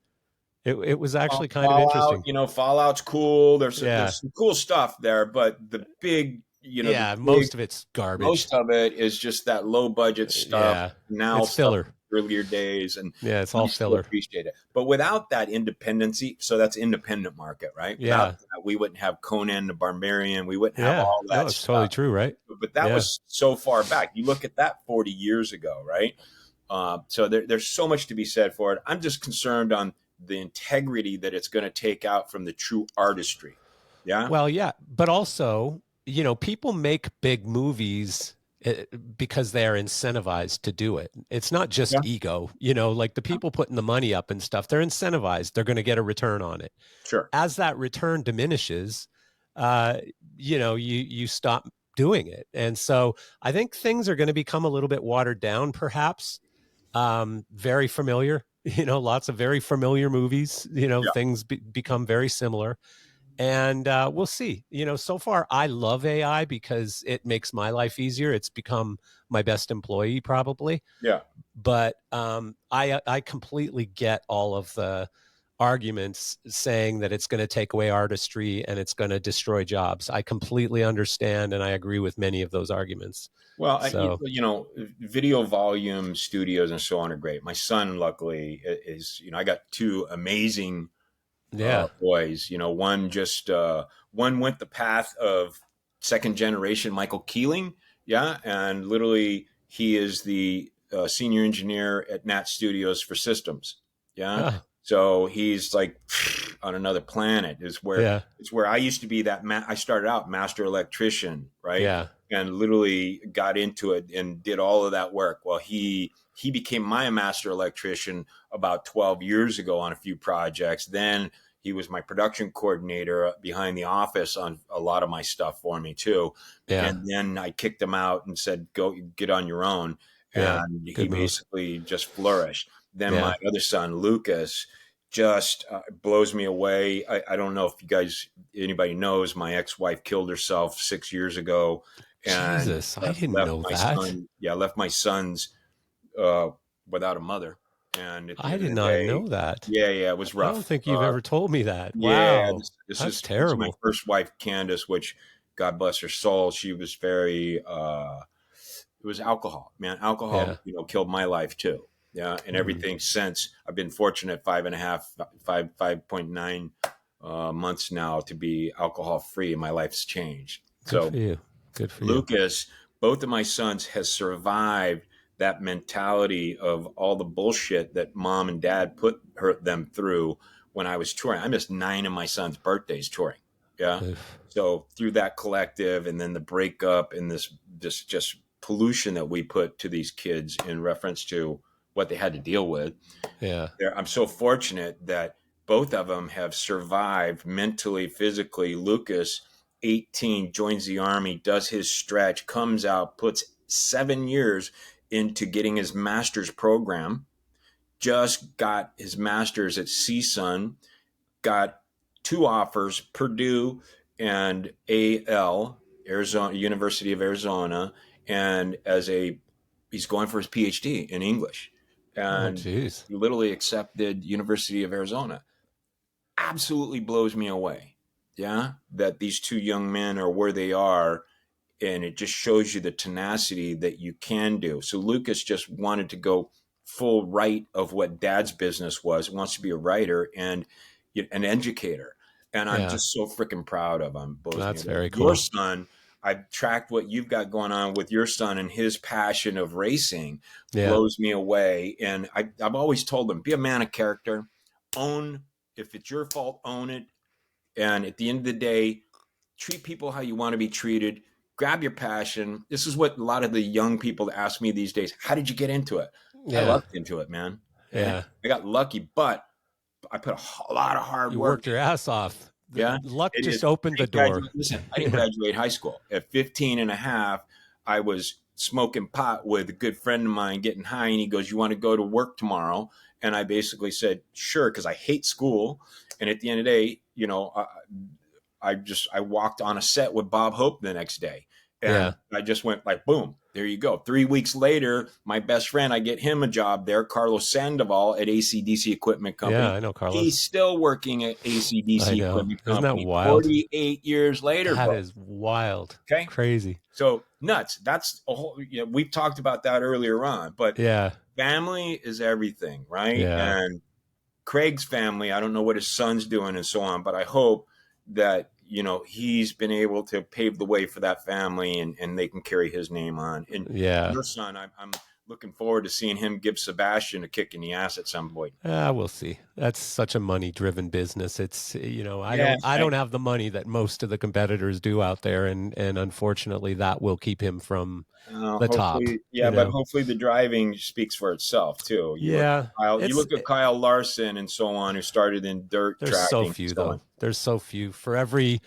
It was actually kind of Fallout, interesting. Fallout's cool. Yeah. There's some cool stuff there, but the big, the Yeah. big Most of it's garbage. most of it is just that low budget stuff, Yeah. now It's stuff filler. earlier days, and Yeah. It's I all still filler. appreciate it. But without that independency, so that's independent market, right? Without Yeah. that, we wouldn't have Conan the Barbarian, we wouldn't have Yeah. all No, that it's totally stuff. true, right? But that Yeah. was so far back. You look at that 40 years ago, right? So there's so much to be said for it. I'm just concerned on the integrity that it's going to take out from the true artistry. Yeah. Well, yeah, but also, people make big movies because they're incentivized to do it. It's not just Yeah. ego, like the people putting the money up and stuff, they're incentivized. They're going to get a return on it. Sure. As that return diminishes, uh, you stop doing it. And so I think things are going to become a little bit watered down, perhaps. Very familiar, lots of very familiar movies, Yeah. things become very similar. And we'll see. So far, I love AI because it makes my life easier. It's become my best employee, probably. Yeah. But I completely get all of the arguments saying that it's going to take away artistry and it's going to destroy jobs. I completely understand, and I agree with many of those arguments. Well, So, video volume studios and so on are great. My son, luckily, is, I got two amazing yeah. boys. One went the path of second generation Michael Keeling. Yeah. And literally, he is the senior engineer at Nat Studios for systems. Yeah. Oh, So he's like on another planet. yeah. It's where I used to be. I started out master electrician, right? Yeah. And literally got into it and did all of that work. Well, he became my master electrician about 12 years ago on a few projects. Then he was my production coordinator behind the office on a lot of my stuff for me too. Yeah. And then I kicked him out and said, go get on your own. Yeah. And he Good move. basically just flourished. Then Yeah. my other son, Lucas, just blows me away. I don't know if anybody knows, my ex-wife killed herself 6 years ago. And Jesus, I didn't know that. left my sons without a mother. And at the I end of did the not day, know that. yeah, it was I rough. don't think you've ever told me that. Yeah, Wow. That's this is my terrible. first wife, Candace, which God bless her soul. She was very, it was alcohol, man. Alcohol, Yeah. killed my life too. Yeah. And everything since. I've been fortunate 5.9 months now to be alcohol free, and my life's changed. Good So for you. Good for you. Lucas, both of my sons has survived that mentality of all the bullshit that mom and dad put them through when I was touring. I missed 9 of my son's birthdays touring. Yeah. Oof. So through that collective and then the breakup and this just pollution that we put to these kids in reference to what they had to deal with. Yeah. I'm so fortunate that both of them have survived mentally, physically. Lucas, 18, joins the Army, does his stretch, comes out, puts 7 years into getting his master's program, just got his master's at CSUN, got 2 offers, Purdue and AL, Arizona, University of Arizona, and he's going for his PhD in English. And geez. he literally accepted University of Arizona. Absolutely blows me away. Yeah. That these 2 young men are where they are. And it just shows you the tenacity that you can do. So Lucas just wanted to go full right of what dad's business was, wants to be a writer and an educator. And I'm just so freaking proud of him. That's very cool. Your son, I've tracked what you've got going on with your son and his passion of racing blows me away. And I've always told him, be a man of character, if it's your fault, own it. And at the end of the day, treat people how you want to be treated. Grab your passion. This is what a lot of the young people ask me these days. How did you get into it? I lucked into it, man. Yeah. I got lucky, but I put a lot of hard work. You worked your ass off. Luck just opened the door. Listen, I didn't graduate high school. At 15 and a half, I was smoking pot with a good friend of mine, getting high. And he goes, you want to go to work tomorrow? And I basically said, sure, because I hate school. And at the end of the day, I walked on a set with Bob Hope the next day. And I just went like, boom, there you go. 3 weeks later, my best friend, I get him a job there, Carlos Sandoval at ACDC Equipment Company. Yeah, I know Carlos. He's still working at ACDC Equipment Company. Isn't that wild? 48 years later. That is wild. Okay. Crazy. So nuts. That's a whole, we've talked about that earlier on, but family is everything, right? Yeah. And Craig's family, I don't know what his son's doing and so on, but I hope that he's been able to pave the way for that family and they can carry his name on. And your son, looking forward to seeing him give Sebastian a kick in the ass at some point. We'll see. That's such a money-driven business. It's, Yeah, I don't have the money that most of the competitors do out there, and unfortunately, that will keep him from the top. hopefully, yeah, but hopefully the driving speaks for itself too. Yeah, You look at Kyle Larson and so on, who started in dirt there's so tracking and few so on. though. There's so few. For every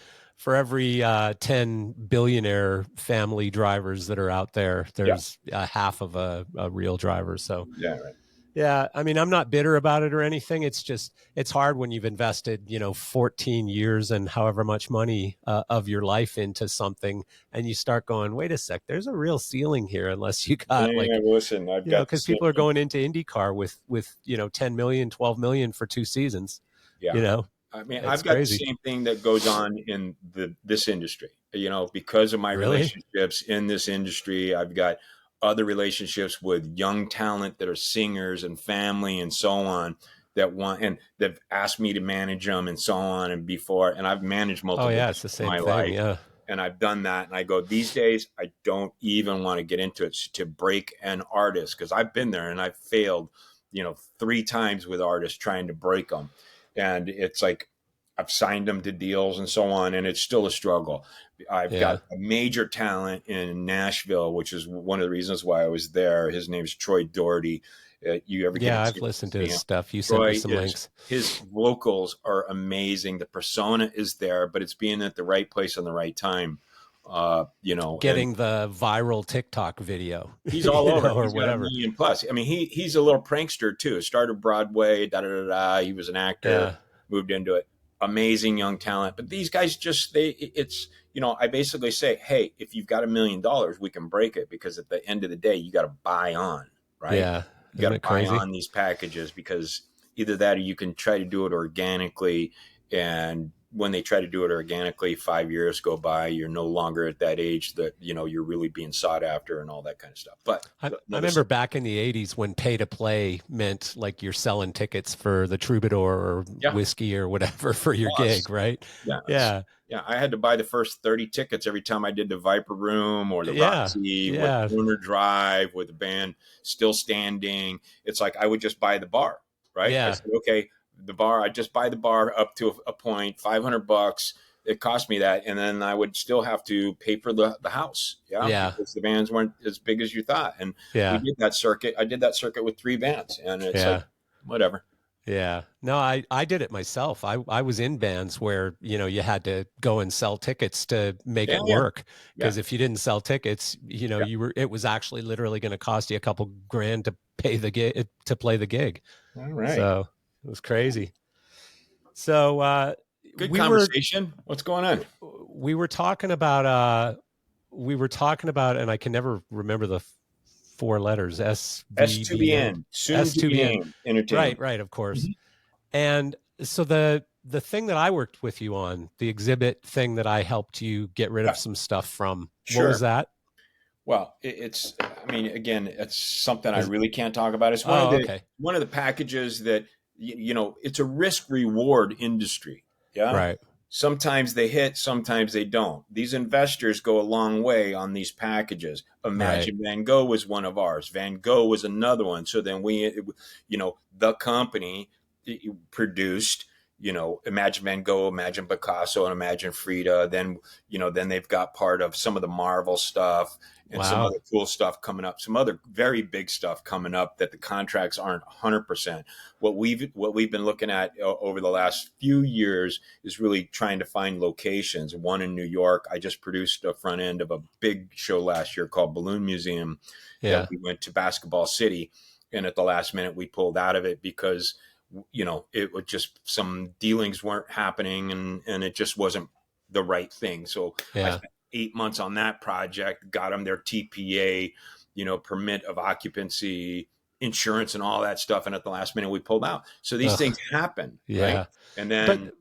10 billionaire family drivers that are out there, there's half of a real driver. So yeah, right. Yeah, I mean, I'm not bitter about it or anything. It's just, it's hard when you've invested, 14 years and however much money of your life into something, and you start going, wait a sec, there's a real ceiling here, unless you got listen, I've got because people are going into IndyCar with 10 million, 12 million for 2 seasons. Yeah. I mean, I've got crazy. the same thing that goes on in this industry, because of my relationships in this industry. I've got other relationships with young talent that are singers and family and so on that want, and they've asked me to manage them and so on. And I've managed multiple it's the same thing. Yeah. And I've done that. And I go, these days, I don't even want to get into it to break an artist, because I've been there and I've failed, 3 times with artists trying to break them. And it's like, I've signed them to deals and so on, and it's still a struggle. I've got a major talent in Nashville, which is one of the reasons why I was there. His name is Troy Doherty. You ever get I've listened to his stuff. You sent me some links. His vocals are amazing. The persona is there, but it's being at the right place on the right time. Getting the viral TikTok video. He's all over or he's whatever. Got 1 million plus. I mean, he's a little prankster too. Started Broadway, He was an actor, moved into it. Amazing young talent. But these guys I basically say, hey, if you've got $1 million, we can break it, because at the end of the day, you got to buy on, right? Yeah. You got to buy on these packages, because either that or you can try to do it organically. And when they try to do it organically, 5 years go by, you're no longer at that age that, you're really being sought after and all that kind of stuff. But I remember back in the 80s when pay to play meant like you're selling tickets for the Troubadour or whiskey or whatever for your gig, right? Yeah. I had to buy the first 30 tickets every time I did the Viper Room or the Roxy with Lunar Drive, with the band still standing. It's like I would just buy the bar, right? Yeah. I said, okay, the bar, I just buy the bar up to a point, $500. It cost me that, and then I would still have to pay for the house, because the bands weren't as big as you thought. And we did that circuit. I did that circuit with 3 bands, and it's like whatever. Yeah. No, I did it myself. I was in bands where, you had to go and sell tickets to make it work. Because if you didn't sell tickets, it was actually literally going to cost you a couple grand to pay the gig, to play the gig. All right. So it was crazy. So good conversation. What's going on? We were talking about and I can never remember the 4 letters. S2BN. Soon to be named Entertainment. Right, of course. Mm-hmm. And so the thing that I worked with you on, the exhibit thing that I helped you get rid of some stuff from, what was that? Well, it's something I really can't talk about. It's one of the packages that, it's a risk reward industry. Yeah. Right. Sometimes they hit, sometimes they don't. These investors go a long way on these packages. Imagine Van Gogh was one of ours. Van Gogh was another one. So then the company produced, Imagine Van Gogh, Imagine Picasso, and Imagine Frida. Then, then they've got part of some of the Marvel stuff and some other cool stuff coming up, some other very big stuff coming up that the contracts aren't 100%. What we've been looking at over the last few years is really trying to find locations. One in New York. I just produced a front end of a big show last year called Balloon Museum. Yeah. We went to Basketball City, and at the last minute we pulled out of it because it was just some dealings weren't happening and it just wasn't the right thing. So I spent 8 months on that project, got them their TPA, permit of occupancy, insurance and all that stuff. And at the last minute we pulled out. So these things happen. Yeah. Right? And then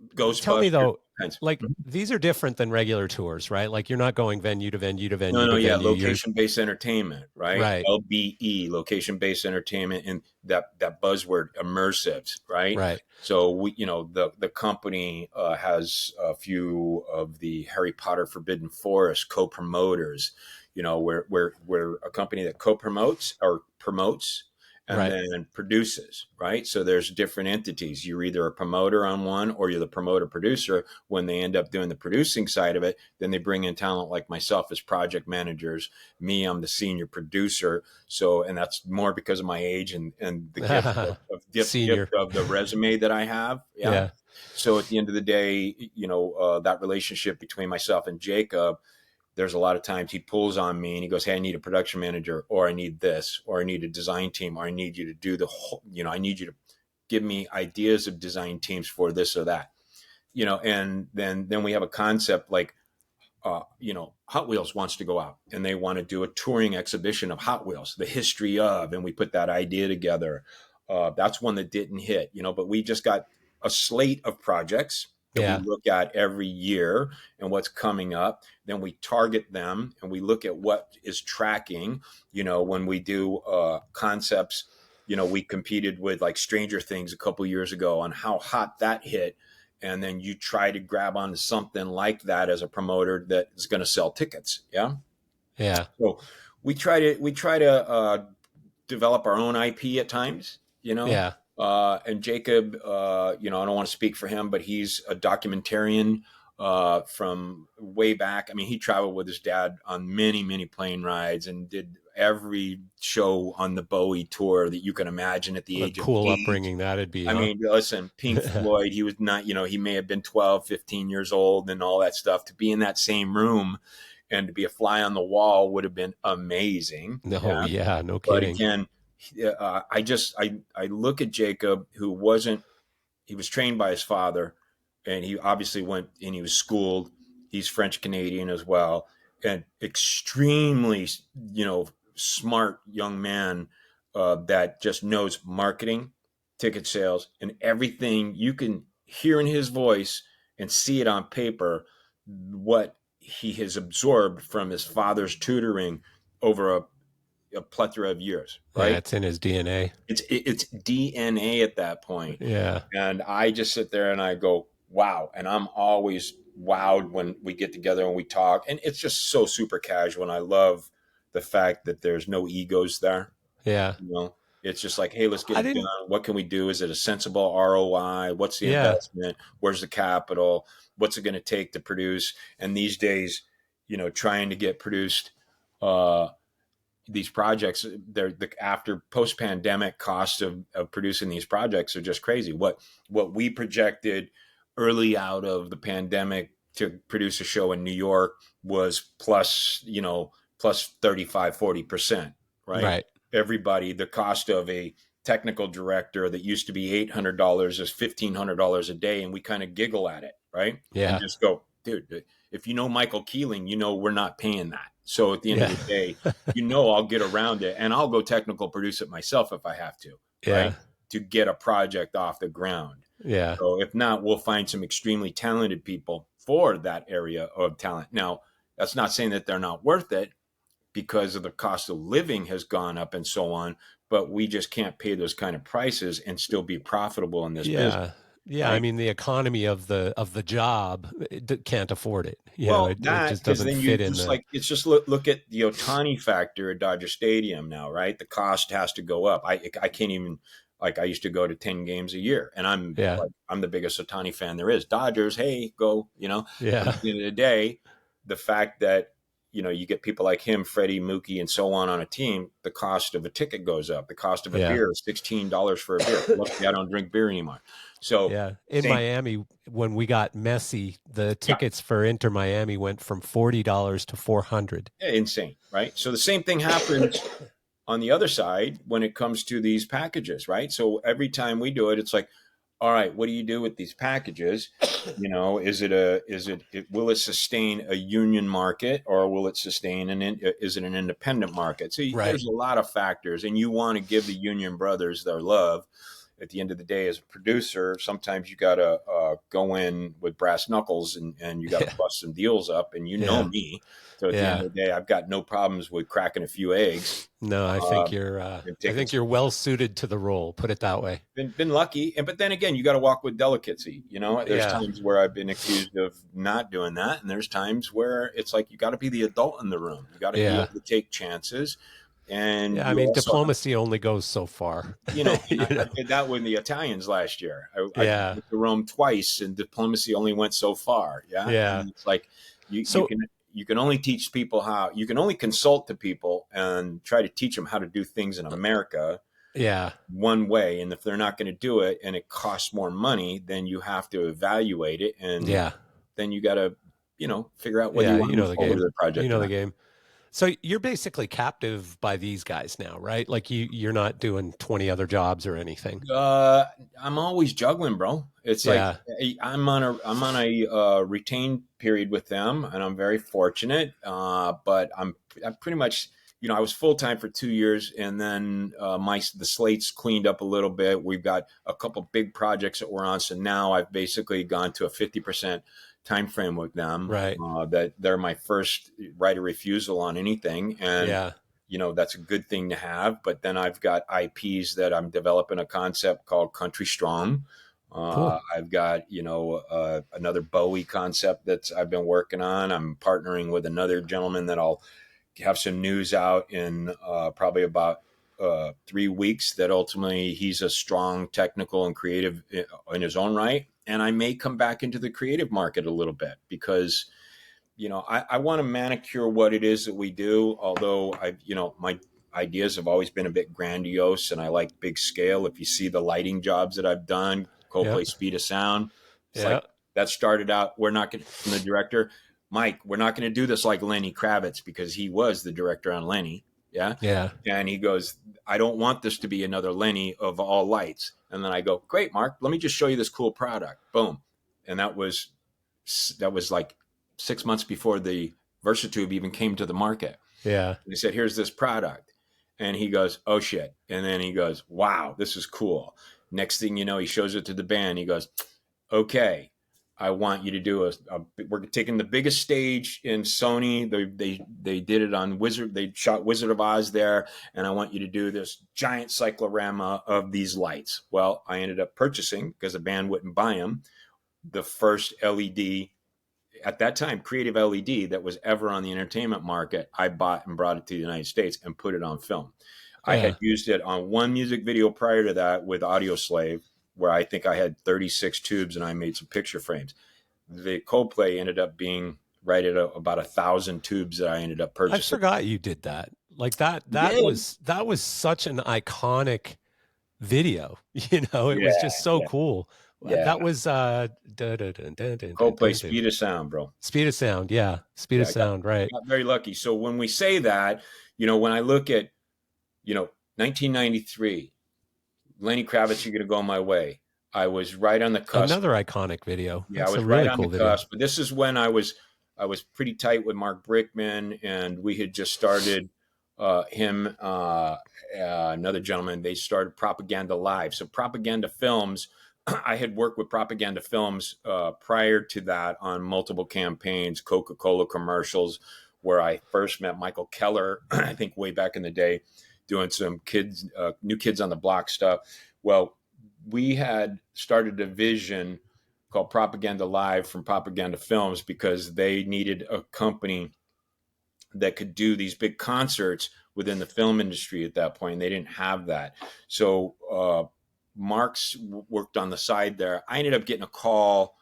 tell me though, like these are different than regular tours, right? Like you're not going venue to venue to venue. No, location-based entertainment, right? LBE, location-based entertainment, and that buzzword, immersives, right? Right. So we, the company has a few of the Harry Potter Forbidden Forest co-promoters. we're a company that co-promotes or promotes and Right. then produces, right? So there's different entities. You're either a promoter on one or you're the promoter producer. When they end up doing the producing side of it, then they bring in talent like myself as project managers. Me, I'm the senior producer. So, and that's more because of my age and the gift Senior. of the resume that I have. Yeah. Yeah. So at the end of the day, that relationship between myself and Jacob, there's a lot of times he pulls on me and he goes, "Hey, I need a production manager, or I need this, or I need a design team, or I need you to do the whole, I need you to give me ideas of design teams for this or that." And then we have a concept like, Hot Wheels wants to go out and they want to do a touring exhibition of Hot Wheels, the history of, and we put that idea together. That's one that didn't hit, but we just got a slate of projects that we Yeah. look at every year and what's coming up. Then we target them and we look at what is tracking. When we do concepts, we competed with like Stranger Things a couple years ago on how hot that hit. And then you try to grab onto something like that as a promoter that is going to sell tickets. Yeah. Yeah. So we try to develop our own IP at times, Yeah. and Jacob, I don't want to speak for him, but he's a documentarian from way back. I mean, he traveled with his dad on many, many plane rides and did every show on the Bowie tour that you can imagine at the What a age of cool 8. upbringing that'd be, I huh? mean, listen, Pink Floyd, he was not, he may have been 12, 15 years old and all that stuff. To be in that same room and to be a fly on the wall would have been amazing. No, Yeah. yeah, no But kidding. again, I look at Jacob, he was trained by his father, and he obviously went and he was schooled. He's French Canadian as well, and extremely, smart young man that just knows marketing, ticket sales, and everything. You can hear in his voice and see it on paper what he has absorbed from his father's tutoring over a plethora of years, Yeah, right? it's in his DNA. It's DNA at that point. Yeah. And I just sit there and I go, wow. And I'm always wowed when we get together and we talk. And it's just so super casual. And I love the fact that there's no egos there. Yeah. It's just like, hey, let's get I it done. didn't. What can we do? Is it a sensible ROI? What's the Yeah. investment? Where's the capital? What's it going to take to produce? And these days, trying to get produced, these projects, they're the after post-pandemic costs of producing these projects are just crazy. What we projected early out of the pandemic to produce a show in New York was plus 35-40%, right? Right. Everybody, the cost of a technical director that used to be $800 is $1,500 a day, and we kind of giggle at it, right? And Yeah. just go, dude, if you know Michael Keeling, we're not paying that. So at the end of Yeah. the day, I'll get around it and I'll go technical produce it myself if I have to, right? Yeah. To get a project off the ground. Yeah. So if not, we'll find some extremely talented people for that area of talent. Now, that's not saying that they're not worth it because of the cost of living has gone up and so on, but we just can't pay those kind of prices and still be profitable in this business, Yeah. Yeah. I right? mean, the economy of the job can't afford it. Well, It that just because doesn't then you fit in just the. like it's just look at the Otani factor at Dodger Stadium now, right? The cost has to go up. I can't even like I used to go to 10 games a year, and Yeah. I'm the biggest Otani fan there is. Dodgers, hey, go, But Yeah. at the end of the day, the fact that you get people like him, Freddie, Mookie, and so on a team, the cost of a ticket goes up. The cost of a Yeah. beer is $16 for a beer. Luckily, I don't drink beer anymore. So Yeah. In same, Miami, when we got Messi, the yeah. tickets for Inter Miami went from $40 to 400. Yeah, insane, right? So the same thing happens on the other side when it comes to these packages, right? So every time we do it, it's like, all right, what do you do with these packages? Will it sustain a union market or will it sustain is it an independent market? So Right. there's a lot of factors, and you want to give the union brothers their love. at the end of the day, as a producer, sometimes you got to go in with brass knuckles and you got to Yeah. bust some deals up. And you know Yeah. me. So at the end Yeah. of the day, I've got no problems with cracking a few eggs. No, Um, and I taking think some you're well suited to the role, put it that way. been lucky, and but then again, you got to walk with delicacy. There's Yeah. times where I've been accused of not doing that, and there's times where it's like you got to be the adult in the room. You got to be Yeah. able to take chances, and Yeah. I you mean, also have, diplomacy only goes so far. and You I know? did that with the Italians last year. I Yeah. went to Rome twice, and diplomacy only went so far. Yeah, Yeah. and it's like So, you can only teach people how you can only consult to people and try to teach them how to do things in America yeah. one way, and if they're not going to do it and it costs more money, then you have to evaluate it, and Yeah. then you got to figure out whether Yeah. you want You to move know the forward game. with the You project or know the not. game. So you're basically captive by these guys now, right? Like you're not doing 20 other jobs or anything. I'm always juggling, bro. It's like Yeah. I'm on a retained period with them, and I'm very fortunate. But I'm pretty much, I was full time for 2 years, and then the slate's cleaned up a little bit. We've got a couple big projects that we're on, so now I've basically gone to a 50% time frame with them. Right. That they're my first right of refusal on anything, and Yeah. that's a good thing to have. But then I've got IPs that I'm developing a concept called Country Strong. Cool. I've got, another Bowie concept that I've been working on. I'm partnering with another gentleman that I'll have some news out in probably about 3 weeks, that ultimately he's a strong technical and creative in his own right. And I may come back into the creative market a little bit because I want to manicure what it is that we do. Although my ideas have always been a bit grandiose, and I like big scale. If you see the lighting jobs that I've done, Yeah. Coldplay Speed of Sound, it's Yeah. like that started out. We're not going to, from the director, Mike, we're not going to do this like Lenny Kravitz, because he was the director on Lenny. Yeah. Yeah. And he goes, I don't want this to be another Lenny of all lights. And then I go, great, Mark, let me just show you this cool product. Boom. And that was like 6 months before the Versatube even came to the market. Yeah. He said, here's this product. And he goes, oh shit. And then he goes, wow, this is cool. Next thing you know, he shows it to the band. He goes, okay, I want you to do we're taking the biggest stage in Sony. They did it on they shot Wizard of Oz there. And I want you to do this giant cyclorama of these lights. Well, I ended up purchasing, because the band wouldn't buy them, the first LED, at that time, creative LED, that was ever on the entertainment market. I bought and brought it to the United States and put it on film. I Yeah. had used it on one music video prior to that with Audio Slave, where I think I had 36 tubes and I made some picture frames. The Coldplay ended up being right at about 1,000 tubes that I ended up I purchasing. forgot you did that. Like that Yeah, that was such an iconic video. It was yeah, just so yeah, cool. yeah. That was Coldplay Speed of Sound, bro. Speed of Sound. Yeah. Speed of Yeah, Sound, right. got very lucky. So when we say that, when I look at, 1993, Lenny Kravitz, You're Gonna Go My Way. I was right on the cusp. Another iconic video. Yeah, I That's a was right really on the cool video. cusp. But this is when I was pretty tight with Mark Brickman, and we had just started him, another gentleman. They started Propaganda Live. So Propaganda Films, I had worked with Propaganda Films prior to that on multiple campaigns, Coca-Cola commercials, where I first met Michael Keller, I think way back in the day, doing some New Kids on the Block stuff. Well, we had started a vision called Propaganda Live from Propaganda Films, because they needed a company that could do these big concerts within the film industry at that point. They didn't have that. So Mark's worked on the side there. I ended up getting a call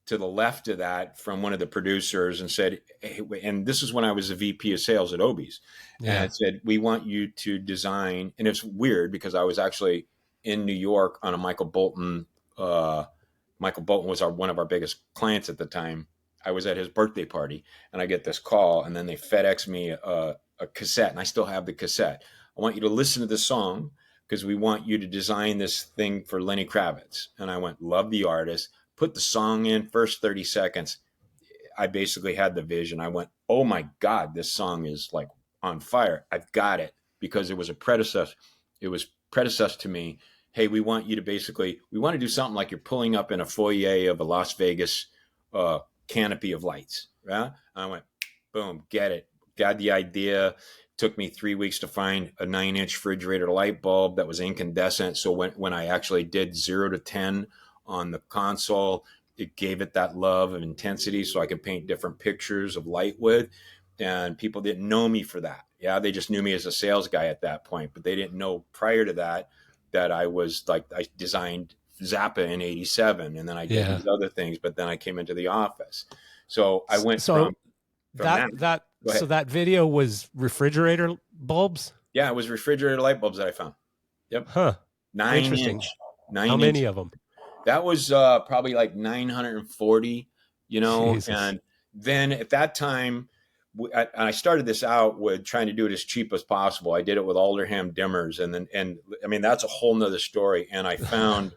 to the left of that from one of the producers and said, hey, and this is when I was the VP of sales at Obies, and Yeah. it said, we want you to design. And it's weird because I was actually in New York on a Michael Bolton. Michael Bolton was one of our biggest clients at the time. I was at his birthday party, and I get this call, and then they FedEx me a cassette, and I still have the cassette. I want you to listen to the song, because we want you to design this thing for Lenny Kravitz. And I went, love the artist, put the song in, first 30 seconds. I basically had the vision. I went, oh my God, this song is like on fire. I've got it, because it was a predecessor. It was predecessor to me. hey, we want to do something like you're pulling up in a foyer of a Las Vegas canopy of lights. Right? I went, boom, get it. Got the idea. Took me 3 weeks to find a 9-inch refrigerator light bulb that was incandescent. So when I actually did 0 to 10 on the console, it gave it that love of intensity so I could paint different pictures of light with. And people didn't know me for that. Yeah, they just knew me as a sales guy at that point, but they didn't know prior to that I was like, I designed Zappa in '87, and then I did these other things, but then I came into the office. So I went from that. Go ahead. So that video was refrigerator bulbs? Yeah, it was refrigerator light bulbs that I found. Yep. Huh. 9-inch. How many of them? That was probably like 940, Jesus. And then at that time, I started this out with trying to do it as cheap as possible. I did it with Alderham dimmers, and I mean, that's a whole nother story. And I found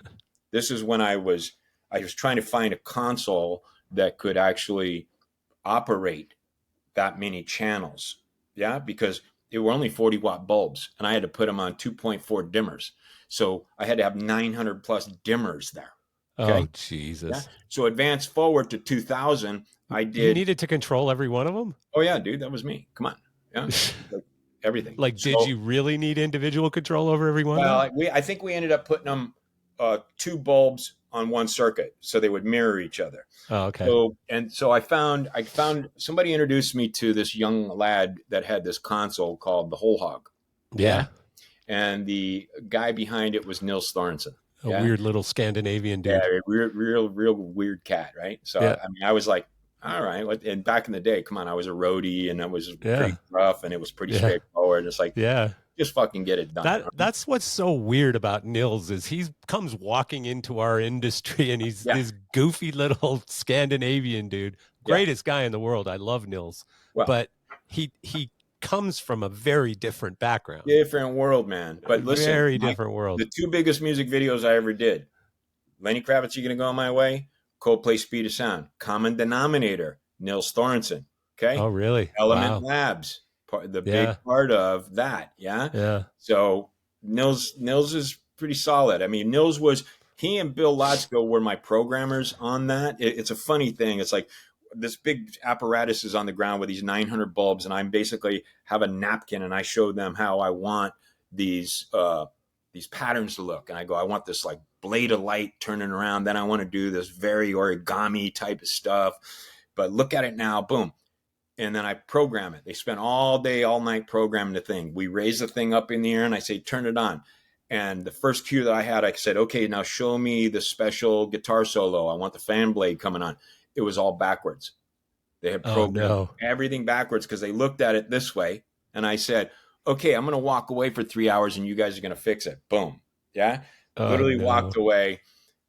this is when I was trying to find a console that could actually operate that many channels. Yeah, because they were only 40-watt bulbs, and I had to put them on 2.4 dimmers. So I had to have 900 plus dimmers there. Okay? Oh, Jesus. Yeah? So advance forward to 2000, I did. You needed to control every one of them? Oh, yeah, dude, that was me. Come on. Yeah, like everything. Like, did you really need individual control over every one? Well, I think we ended up putting them 2 bulbs on one circuit, so they would mirror each other. Oh, okay. So I found somebody introduced me to this young lad that had this console called the Whole Hog. Yeah. And the guy behind it was Nils Thornton. A weird little Scandinavian dude. Yeah, real weird cat, right? So I mean, I was like, all right. And back in the day, come on, I was a roadie, and I was pretty rough, and it was pretty straightforward. It's like, just fucking get it done. That's what's so weird about Nils is he comes walking into our industry, and he's this goofy little Scandinavian dude, greatest guy in the world. I love Nils, but he comes from a very different background, different world, man. But listen, very different world. The 2 biggest music videos I ever did: Lenny Kravitz, "You Gonna Go My Way," Coldplay, "Speed of Sound." Common denominator: Nils Thornton. Okay. Oh, really? Element Labs. Big part of that. Yeah. So Nils is pretty solid. I mean, he and Bill Lotsko were my programmers on that. It's a funny thing. It's like this big apparatus is on the ground with these 900 bulbs, and I basically have a napkin, and I show them how I want these patterns to look. And I go, I want this like blade of light turning around. Then I want to do this very origami type of stuff. But look at it now, boom. And then I program it. They spent all day, all night programming the thing. We raise the thing up in the air, and I say, turn it on. And the first cue that I had, I said, okay, now show me the special guitar solo. I want the fan blade coming on. It was all backwards. They had programmed everything backwards because they looked at it this way. And I said, okay, I'm going to walk away for 3 hours, and you guys are going to fix it. Boom. Yeah. Literally walked away,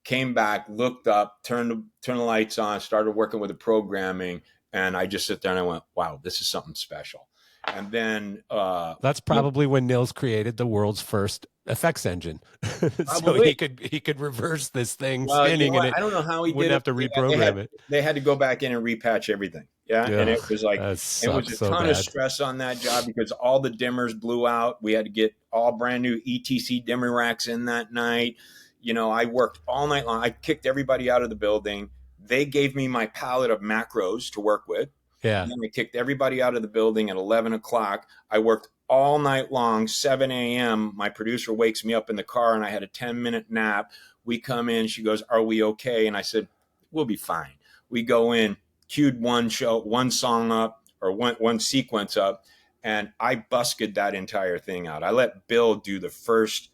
came back, looked up, turned the lights on, started working with the programming. And I just sit there and I went, wow, this is something special. And then that's probably when Nils created the world's first effects engine. So he could reverse this thing spinning, and I don't know how he wouldn't have to reprogram it. They had to go back in and repatch everything. Yeah. And it was like, it was a ton of stress on that job because all the dimmers blew out. We had to get all brand new ETC dimmer racks in that night. I worked all night long. I kicked everybody out of the building. They gave me my palette of macros to work with. Yeah. And then they kicked everybody out of the building at 11 o'clock. I worked all night long, 7 a.m. My producer wakes me up in the car, and I had a 10-minute nap. We come in. She goes, are we okay? And I said, we'll be fine. We go in, queued one song up, or one sequence up, and I busted that entire thing out. I let Bill do the first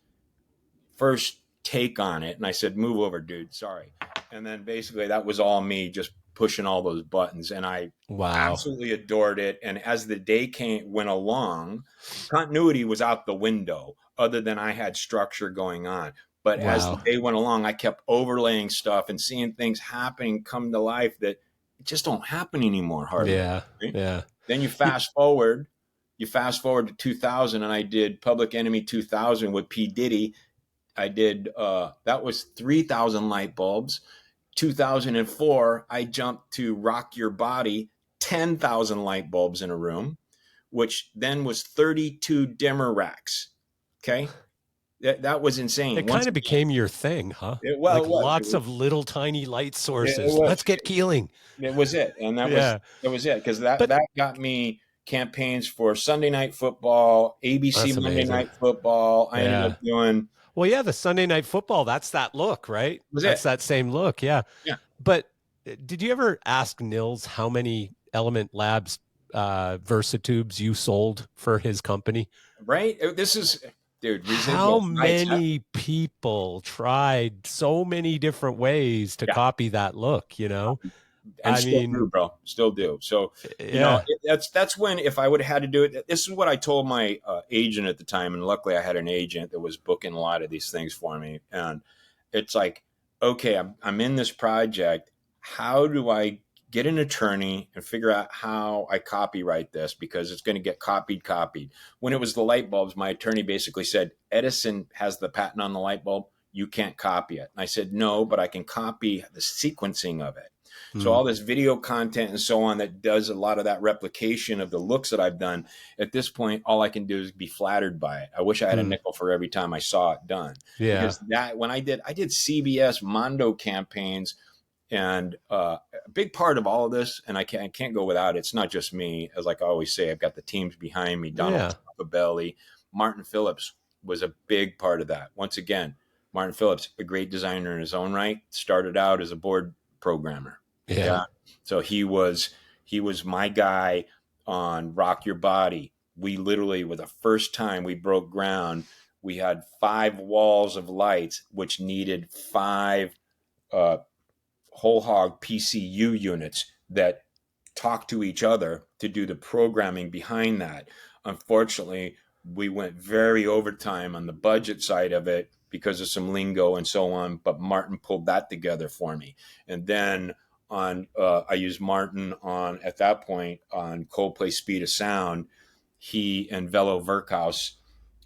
take on it, and I said, move over, dude. Sorry. And then basically that was all me just pushing all those buttons, and I absolutely adored it. And as the day went along, continuity was out the window other than I had structure going on. But as the day went along, I kept overlaying stuff and seeing things happening come to life that just don't happen anymore hardly. Yeah. Right? Yeah. Then you fast forward to 2000, and I did Public Enemy 2000 with P. Diddy. I did that was 3,000 light bulbs. 2004, I jumped to Rock Your Body, 10,000 light bulbs in a room, which then was 32 dimmer racks. Okay. that was insane. It Once kind of again, became your thing, huh? well, Like it was. lots of little tiny light It sources. was. Let's get Keeling. It was it, and Yeah. that was it, because But that got me campaigns for Sunday Night Football, ABC that's Monday amazing. Night Football. I ended up Yeah. doing. Well, yeah, the Sunday Night Football, that's that look, right? Was That's it? that same look. Yeah. Yeah. But did you ever ask Nils how many Element Labs Versatubes you sold for his company? Right. This is, dude, How residual. many people tried so many different ways to Yeah. copy that look, you know? And I still mean, do, bro. Still do. So, yeah. that's when, if I would have had to do it, this is what I told my agent at the time, and luckily I had an agent that was booking a lot of these things for me. And it's like, okay, I'm in this project. How do I get an attorney and figure out how I copyright this, because it's going to get copied. When it was the light bulbs, my attorney basically said, Edison has the patent on the light bulb. You can't copy it. And I said, no, but I can copy the sequencing of it. So Hmm. all this video content and so on that does a lot of that replication of the looks that I've done, at this point, all I can do is be flattered by it. I wish I had a Hmm. nickel for every time I saw it done. Yeah. Because that, when I did CBS Mondo campaigns, and a big part of all of this, and I can't go without it. It's not just me, as like I always say. I've got the teams behind me. Donald Yeah. Belli, Martin Phillips was a big part of that. Once again, Martin Phillips, a great designer in his own right, started out as a board programmer. Yeah. Yeah, so he was my guy on Rock Your Body. We literally, were the first time we broke ground. We had 5 walls of lights, which needed 5 uh, whole hog PCU units that talk to each other to do the programming behind that. Unfortunately, we went very overtime on the budget side of it because of some lingo and so on, but Martin pulled that together for me. And then I used Martin on, at that point, on Coldplay Speed of Sound. He and Velo Verkhaus,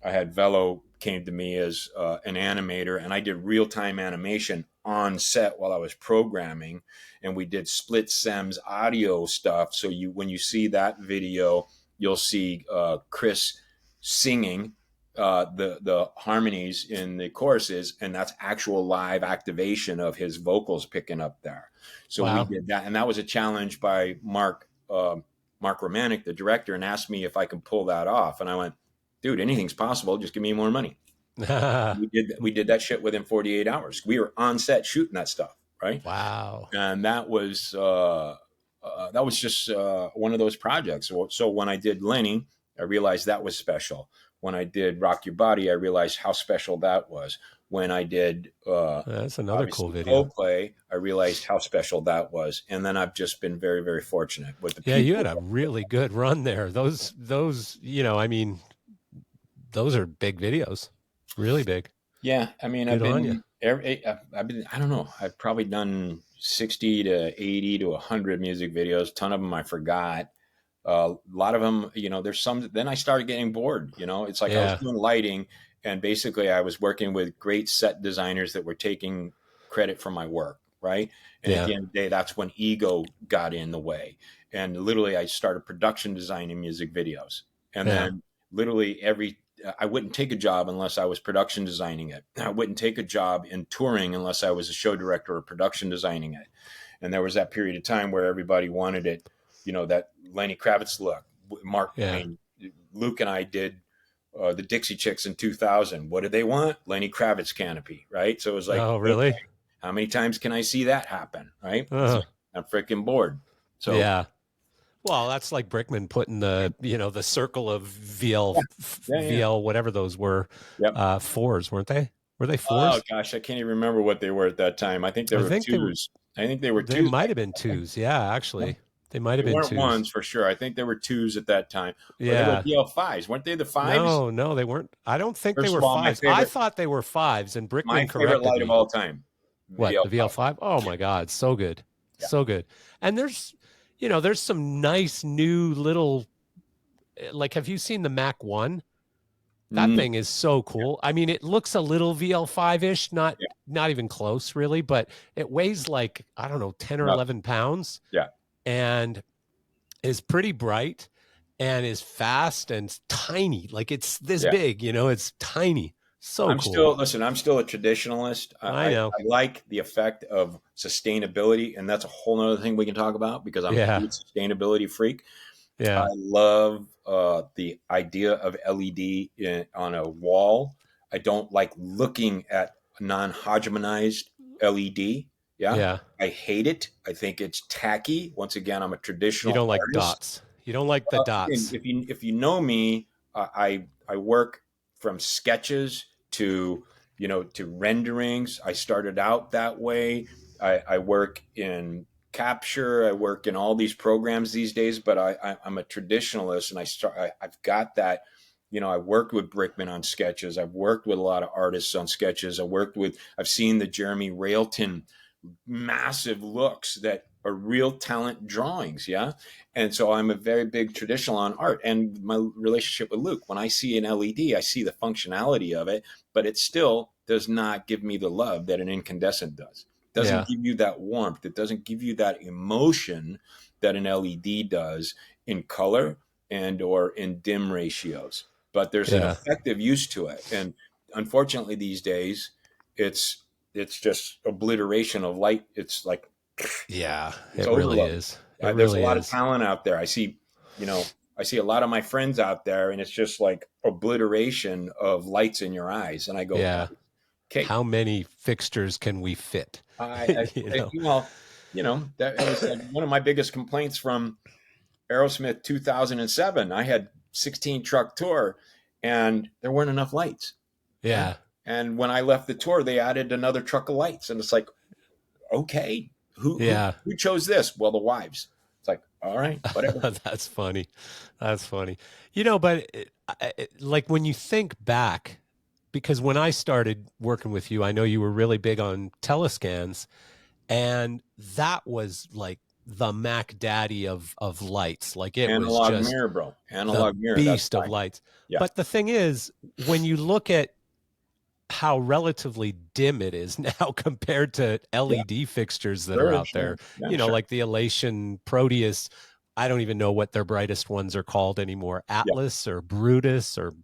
I had Velo came to me as an animator, and I did real-time animation on set while I was programming, and we did split sems audio stuff. So when you see that video, you'll see Chris singing the harmonies in the choruses, and that's actual live activation of his vocals picking up there. So we Wow. did that, and that was a challenge by Mark Romanek, the director, and asked me if I could pull that off, and I went, dude, anything's possible. Just give me more money. We did that shit within 48 hours. We were on set shooting that stuff, right? Wow. And that was just one of those projects. So when I did Lenny, I realized that was special. When I did Rock Your Body, I realized how special that was. When I did That's another cool obviously video. Coldplay, I realized how special that was. And then I've just been very, very fortunate with the Yeah, you had people. a really good run there. Those, I mean, those are big videos. Really big. Yeah, I mean, Good on you. I've been, I don't know, I've probably done 60 to 80 to 100 music videos. A ton of them I forgot. A lot of them, there's some. Then I started getting bored. It's like I was Yeah. doing lighting, and basically I was working with great set designers that were taking credit for my work, right? And at Yeah. the end of the day, that's when ego got in the way. And literally, I started production designing music videos, and Yeah. then literally I wouldn't take a job unless I was production designing it. I wouldn't take a job in touring unless I was a show director or production designing it. And there was that period of time where everybody wanted it, that Lenny Kravitz look. Yeah. Luke and I did the Dixie Chicks in 2000. What did they want? Lenny Kravitz canopy, right? So it was like, Oh, okay, really? how many times can I see that happen, right? It's Uh, like, I'm freaking bored. So yeah. Well, that's like Brickman putting the circle of VL, yeah, yeah. VL, whatever those were, Yep. fours, weren't they? Were they Oh fours? gosh, I can't even remember what they were at that time. I think they I were think twos. I think they were they twos. might have been twos. Yeah, actually, they might They have been weren't twos. ones for sure. I think they were twos at that time, or they were Yeah. DL5s. Weren't they the fives? No, no, they weren't. I don't think they First were of all, fives. I thought they were fives, and my Brickman favorite corrected light of me. all time, What, the VL5. VL5? Oh my God, so good. Yeah. So good. And there's some nice new little, like, have you seen the Mac 1? That Mm, thing is so cool. I mean, it looks a little VL5-ish, not yeah. not even close really, but it weighs like, I don't know, 10 or No, 11 pounds yeah. and is pretty bright and is fast and tiny. Like it's this Yeah. big, it's tiny. So I'm cool. still listen. I'm still a traditionalist. I know. I like the effect of sustainability, and that's a whole other thing we can talk about because I'm a Yeah. huge sustainability freak. I Yeah. love the idea of LED on a wall. I don't like looking at non-homogenized LED. Yeah, Yeah. I hate it. I think it's tacky. Once again, I'm a You traditional don't like artist. dots. You don't like the dots. If you know me, I work from sketches to to renderings. I started out that way. I work in capture. I work in all these programs these days, but I'm a traditionalist, and I've got that. I worked with Brickman on sketches. I've worked with a lot of artists on sketches. I've seen the Jeremy Railton massive looks that are real talent drawings. Yeah. And so I'm a very big traditional on art, and my relationship with Luke, when I see an LED, I see the functionality of it, but it still does not give me the love that an incandescent does. It doesn't Yeah. give you that warmth. It doesn't give you that emotion that an LED does in color and or in dim ratios. But there's an Yeah. effective use to it. And unfortunately these days it's it's just obliteration of light. It's like Yeah. it's It really overload. is. It There's a really lot of is. talent out there. I see a lot of my friends out there, and it's just like obliteration of lights in your eyes. And I go, Yeah. okay, How many fixtures can we fit? You know? well, that it was like one of my biggest complaints from Aerosmith 2007. I had 16 truck tour, and there weren't enough lights. Yeah. Yeah. And when I left the tour, they added another truck of lights, and it's like, okay, Yeah. who chose this? Well, the wives. It's like, all right, whatever. That's funny. That's funny. But like when you think back, because when I started working with you, I know you were really big on telescans, and that was like the Mac Daddy of lights. Like it was Analog just mirror, bro. the Analog mirror. That's beast of fine. lights. Yeah. But the thing is, when you look at how relatively dim it is now compared to Yeah. LED fixtures that are Sure. out Sure. there, Yeah. Sure. like the Elation Proteus. I don't even know what their brightest ones are called anymore. Yeah. Atlas or Brutus, or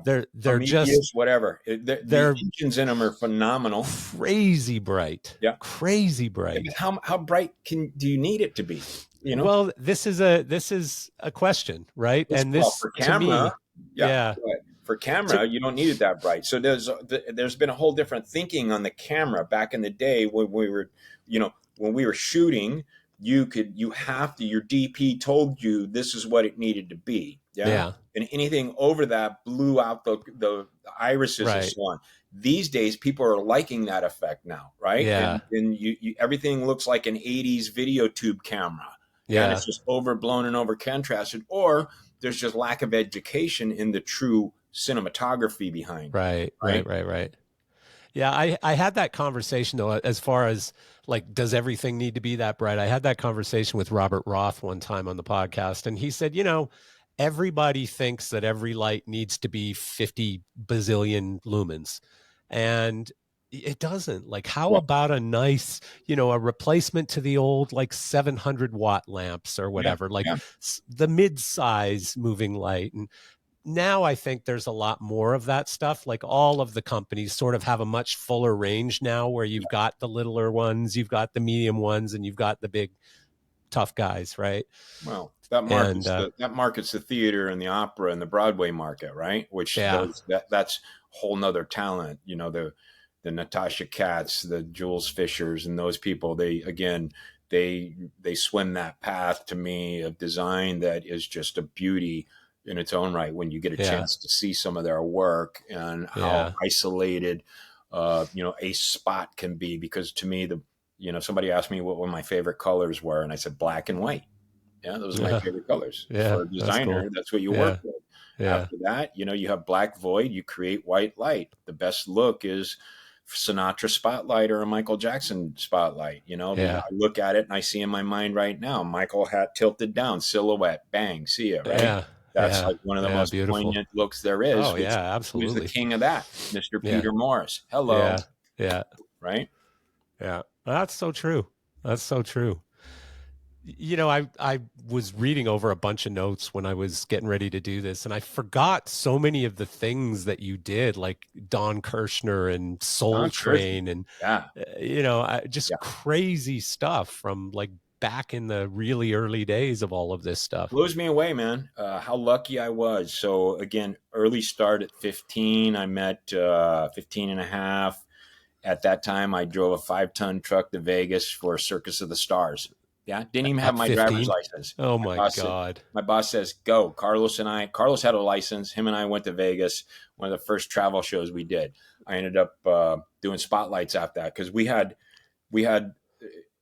they're just Prometheus, whatever. The they're engines in them are phenomenal. crazy bright. Yeah. Crazy Yeah, bright. but how bright do you need it to be? Well, this is a question, right? And Well, this for to camera, me, yeah. yeah. For To, camera, you don't need it that bright. So there's been a whole different thinking on the camera back in the day when when we were shooting. Your DP told you this is what it needed to be. Yeah. yeah. And anything over that blew out the irises and Right. so on. These days, people are liking that effect now, right? Yeah. And everything looks like an 80s video tube camera. Yeah. And Yeah. it's just overblown and over contrasted, or there's just lack of education in the true cinematography behind it. Right. Yeah, I had that conversation though, as far as like, does everything need to be that bright? I had that conversation with Robert Roth one time on the podcast, and he said, everybody thinks that every light needs to be 50 bazillion lumens. And it doesn't. Like, how Yeah. about a nice, a replacement to the old like 700-watt lamps or Yeah. whatever, like Yeah. the mid-size moving light. And now I think there's a lot more of that stuff. Like all of the companies sort of have a much fuller range now, where you've got the littler ones, you've got the medium ones, and you've got the big tough guys, right? Well, that markets the theater and the opera and the Broadway market, right? Which that's whole nother talent. The Natasha Katz, the Jules Fishers, and those people. They swim that path to me of design that is just a beauty in its own right when you get a chance to see some of their work and how isolated a spot can be. Because to me, somebody asked me what my favorite colors were, and I said black and white. Yeah, those are my favorite colors. For a designer, cool. That's what you work with. After that, you have black void, you create white light. The best look is Sinatra spotlight or a Michael Jackson spotlight. I look at it and I see in my mind right now, Michael hat tilted down, silhouette, bang, see it, right? That's like one of the most beautiful. poignant looks there is. Oh, absolutely. Who's the king of that? Mr. Peter Morris. Hello. Yeah. Right? Yeah. That's so true. That's so true. I was reading over a bunch of notes when I was getting ready to do this, and I forgot so many of the things that you did, like Don Kirshner and Soul Don Kirshner. Train, and Yeah. just Yeah. crazy stuff from like back in the really early days of all of this stuff. Blows me away, man. How lucky I was. So again, early start at 15. I met 15 and a half. At that time, I drove a 5-ton truck to Vegas for Circus of the Stars. Yeah, didn't even have At my driver's 15? license. Oh my God. My boss says, go. Carlos had a license. Him and I went to Vegas, one of the first travel shows we did. I ended up doing spotlights after that because we had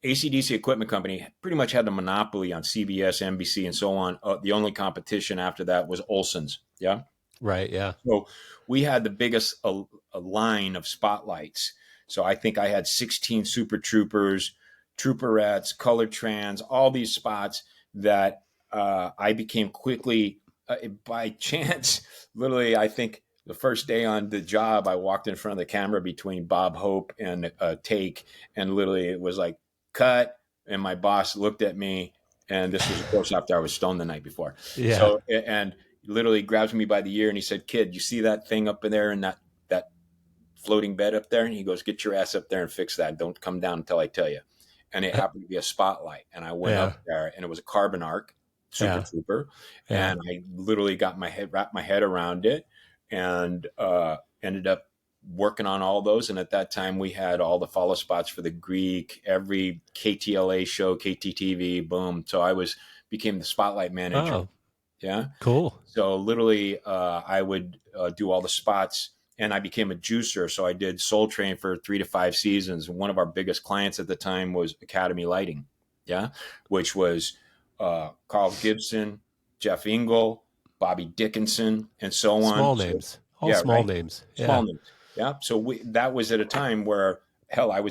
ACDC Equipment Company pretty much had the monopoly on CBS, NBC, and so on. The only competition after that was Olson's. Yeah. Right. Yeah. So we had the biggest a line of spotlights. So I think I had 16 Super Troopers, Trooperettes, Color Trans, all these spots that I became quickly, by chance, literally, I think the first day on the job, I walked in front of the camera between Bob Hope and Take, and literally it was like, cut. And my boss looked at me, and this was, of course, after I was stoned the night before. Yeah. So, and literally grabs me by the ear and he said, "Kid, you see that thing up in there in that floating bed up there?" And he goes, "Get your ass up there and fix that. Don't come down until I tell you." And it happened to be a spotlight. And I went Yeah. up there and it was a carbon arc Super Yeah. Trooper. Yeah. And I literally wrapped my head around it, and ended up working on all those. And at that time we had all the follow spots for the Greek, every KTLA show, KTTV, boom. So became the spotlight manager. Oh, Yeah. cool. So literally, I would do all the spots, and I became a juicer. So I did Soul Train for 3 to 5 seasons. And one of our biggest clients at the time was Academy Lighting, yeah, which was Carl Gibson, Jeff Ingle, Bobby Dickinson, and so on. Small So names. All yeah, small right, names. small Yeah. names. Yeah, so that was at a time where hell, I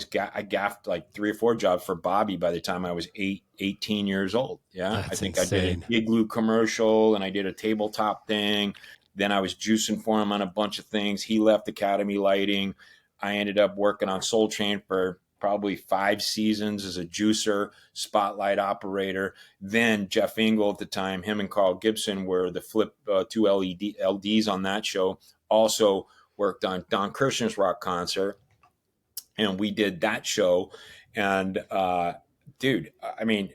gaffed like 3 or 4 jobs for Bobby by the time I was 18 years old. Yeah. I That's think I did insane. an Igloo commercial and I did a tabletop thing. Then I was juicing for him on a bunch of things. He left Academy Lighting. I ended up working on Soul Train for probably 5 seasons as a juicer, spotlight operator. Then Jeff Ingle at the time, him and Carl Gibson were the flip 2 LDs on that show. Also worked on Don Kirshner's rock concert, and we did that show. And dude, I mean,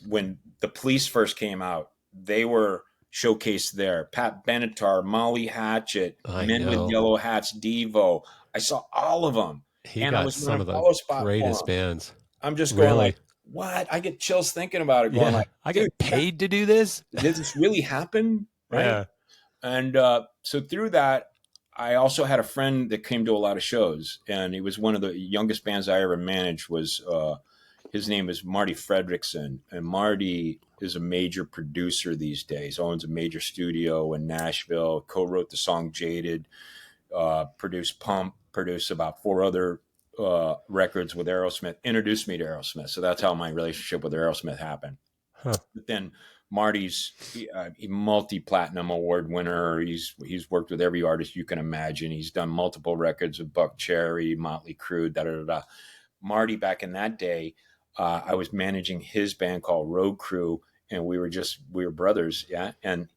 when the Police first came out, they were showcased there. Pat Benatar, Molly Hatchet, I Men with know. Yellow Hats, Devo. I saw all of them, He and I got was on some a of the follow spot for greatest them. bands. I'm just going like, Really? what? I get chills thinking about it. Going Yeah. like, I dude, get paid to do this? did this really happen? Right? Yeah. And so through that, I also had a friend that came to a lot of shows, and he was one of the youngest bands I ever managed. Was his name is Marty Fredrickson, and Marty is a major producer these days. Owns a major studio in Nashville. Co-wrote the song "Jaded," produced "Pump," produced about 4 other records with Aerosmith. Introduced me to Aerosmith, so that's how my relationship with Aerosmith happened. Huh. But then Marty's a multi-platinum award winner. He's worked with every artist you can imagine. He's done multiple records with Buck Cherry, Motley Crue, da da da. Marty, back in that day, I was managing his band called Road Crew, and we were brothers, yeah. And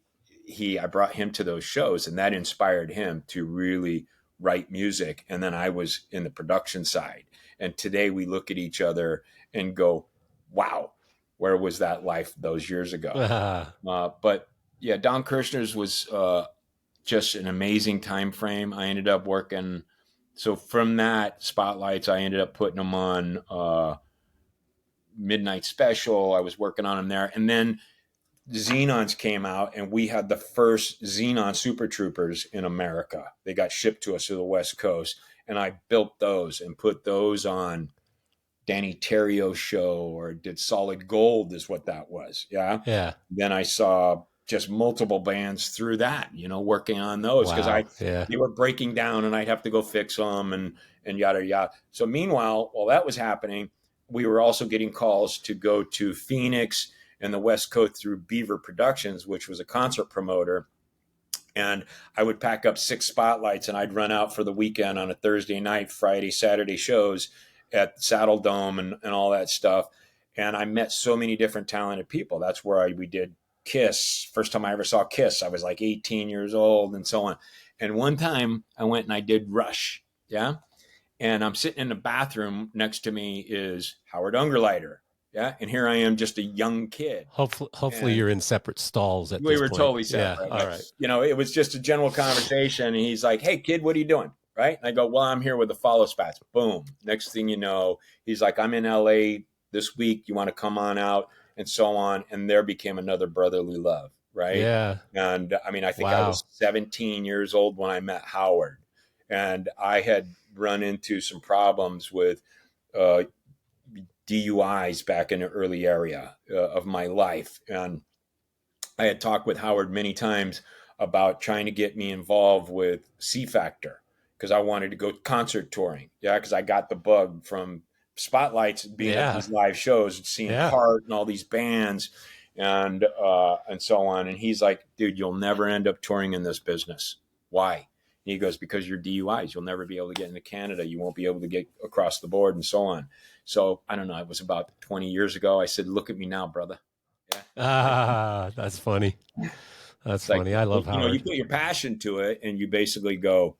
I brought him to those shows, and that inspired him to really write music. And then I was in the production side. And today we look at each other and go, "Wow, where was that life those years ago?" But yeah, Don Kirshner's was just an amazing time frame. I ended up working. So from that spotlights, I ended up putting them on Midnight Special. I was working on them there. And then Xenons came out, and we had the first Xenon Super Troopers in America. They got shipped to us to the West Coast. And I built those and put those on Danny Terrio show, or did Solid Gold is what that was. Yeah. Yeah. Then I saw just multiple bands through that, working on those because Wow. Yeah. they were breaking down and I'd have to go fix them and yada, yada. So meanwhile, while that was happening, we were also getting calls to go to Phoenix and the West Coast through Beaver Productions, which was a concert promoter. And I would pack up 6 spotlights and I'd run out for the weekend on a Thursday night, Friday, Saturday shows at Saddle Dome and all that stuff. And I met so many different talented people. That's where we did Kiss. First time I ever saw Kiss, I was like 18 years old and so on. And one time I went and I did Rush. Yeah. And I'm sitting in the bathroom. Next to me is Howard Ungerleider. Yeah. And here I am, just a young kid. Hopefully And you're in separate stalls at we this were point. totally separate. Yeah. All right. It was just a general conversation. And he's like, "Hey, kid, what are you doing?" Right. And I go, "Well, I'm here with the Follow Spats." Boom. Next thing you know, he's like, "I'm in LA this week. You want to come on out?" And so on. And there became another brotherly love. Right. Yeah. And I mean, I think I Wow. was 17 years old when I met Howard. And I had run into some problems with DUIs back in the early area of my life. And I had talked with Howard many times about trying to get me involved with C Factor because I wanted to go concert touring. Yeah, because I got the bug from spotlights being at these live shows, seeing Heart and all these bands and so on. And he's like, "Dude, you'll never end up touring in this business. Why?" And he goes, "Because you're DUIs. You'll never be able to get into Canada. You won't be able to get across the board and so on." So I don't know. It was about 20 years ago. I said, "Look at me now, brother." Yeah. That's funny. That's funny. I love Howard. You put your passion to it and you basically go,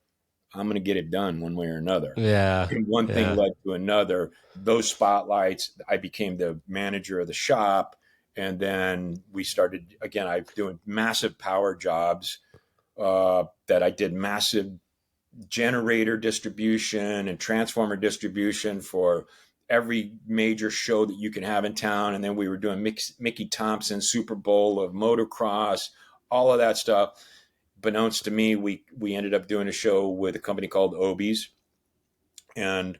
"I'm going to get it done one way or another." Yeah. And one thing led to another. Those spotlights, I became the manager of the shop. And then we started, again, I was doing massive power jobs that I did massive generator distribution and transformer distribution for every major show that you can have in town. And then we were doing Mickey Thompson Super Bowl of motocross, all of that stuff. Beknownst to me, we ended up doing a show with a company called Obies. And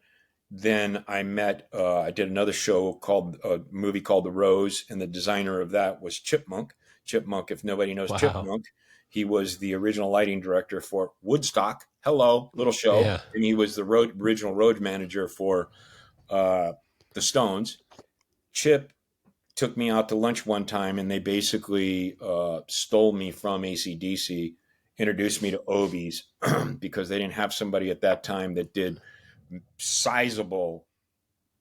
then I did another show called a movie called The Rose. And the designer of that was Chipmunk. Chipmunk, if nobody knows Chipmunk, he was the original lighting director for Woodstock. Hello, little show. Yeah. And he was the original road manager for the Stones. Chip took me out to lunch one time and they basically stole me from AC/DC, introduced me to Obies because they didn't have somebody at that time that did sizable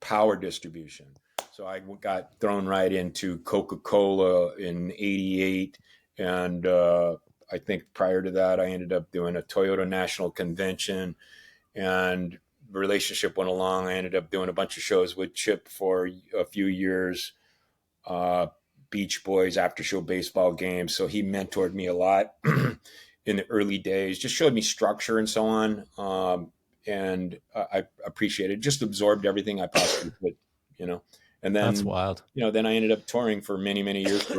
power distribution. So I got thrown right into Coca-Cola in '88. And I think prior to that, I ended up doing a Toyota National Convention and the relationship went along. I ended up doing a bunch of shows with Chip for a few years, Beach Boys, after show baseball games. So he mentored me a lot in the early days, just showed me structure and so on. And I appreciated it, just absorbed everything I possibly could, and then that's wild. Then I ended up touring for many, many years.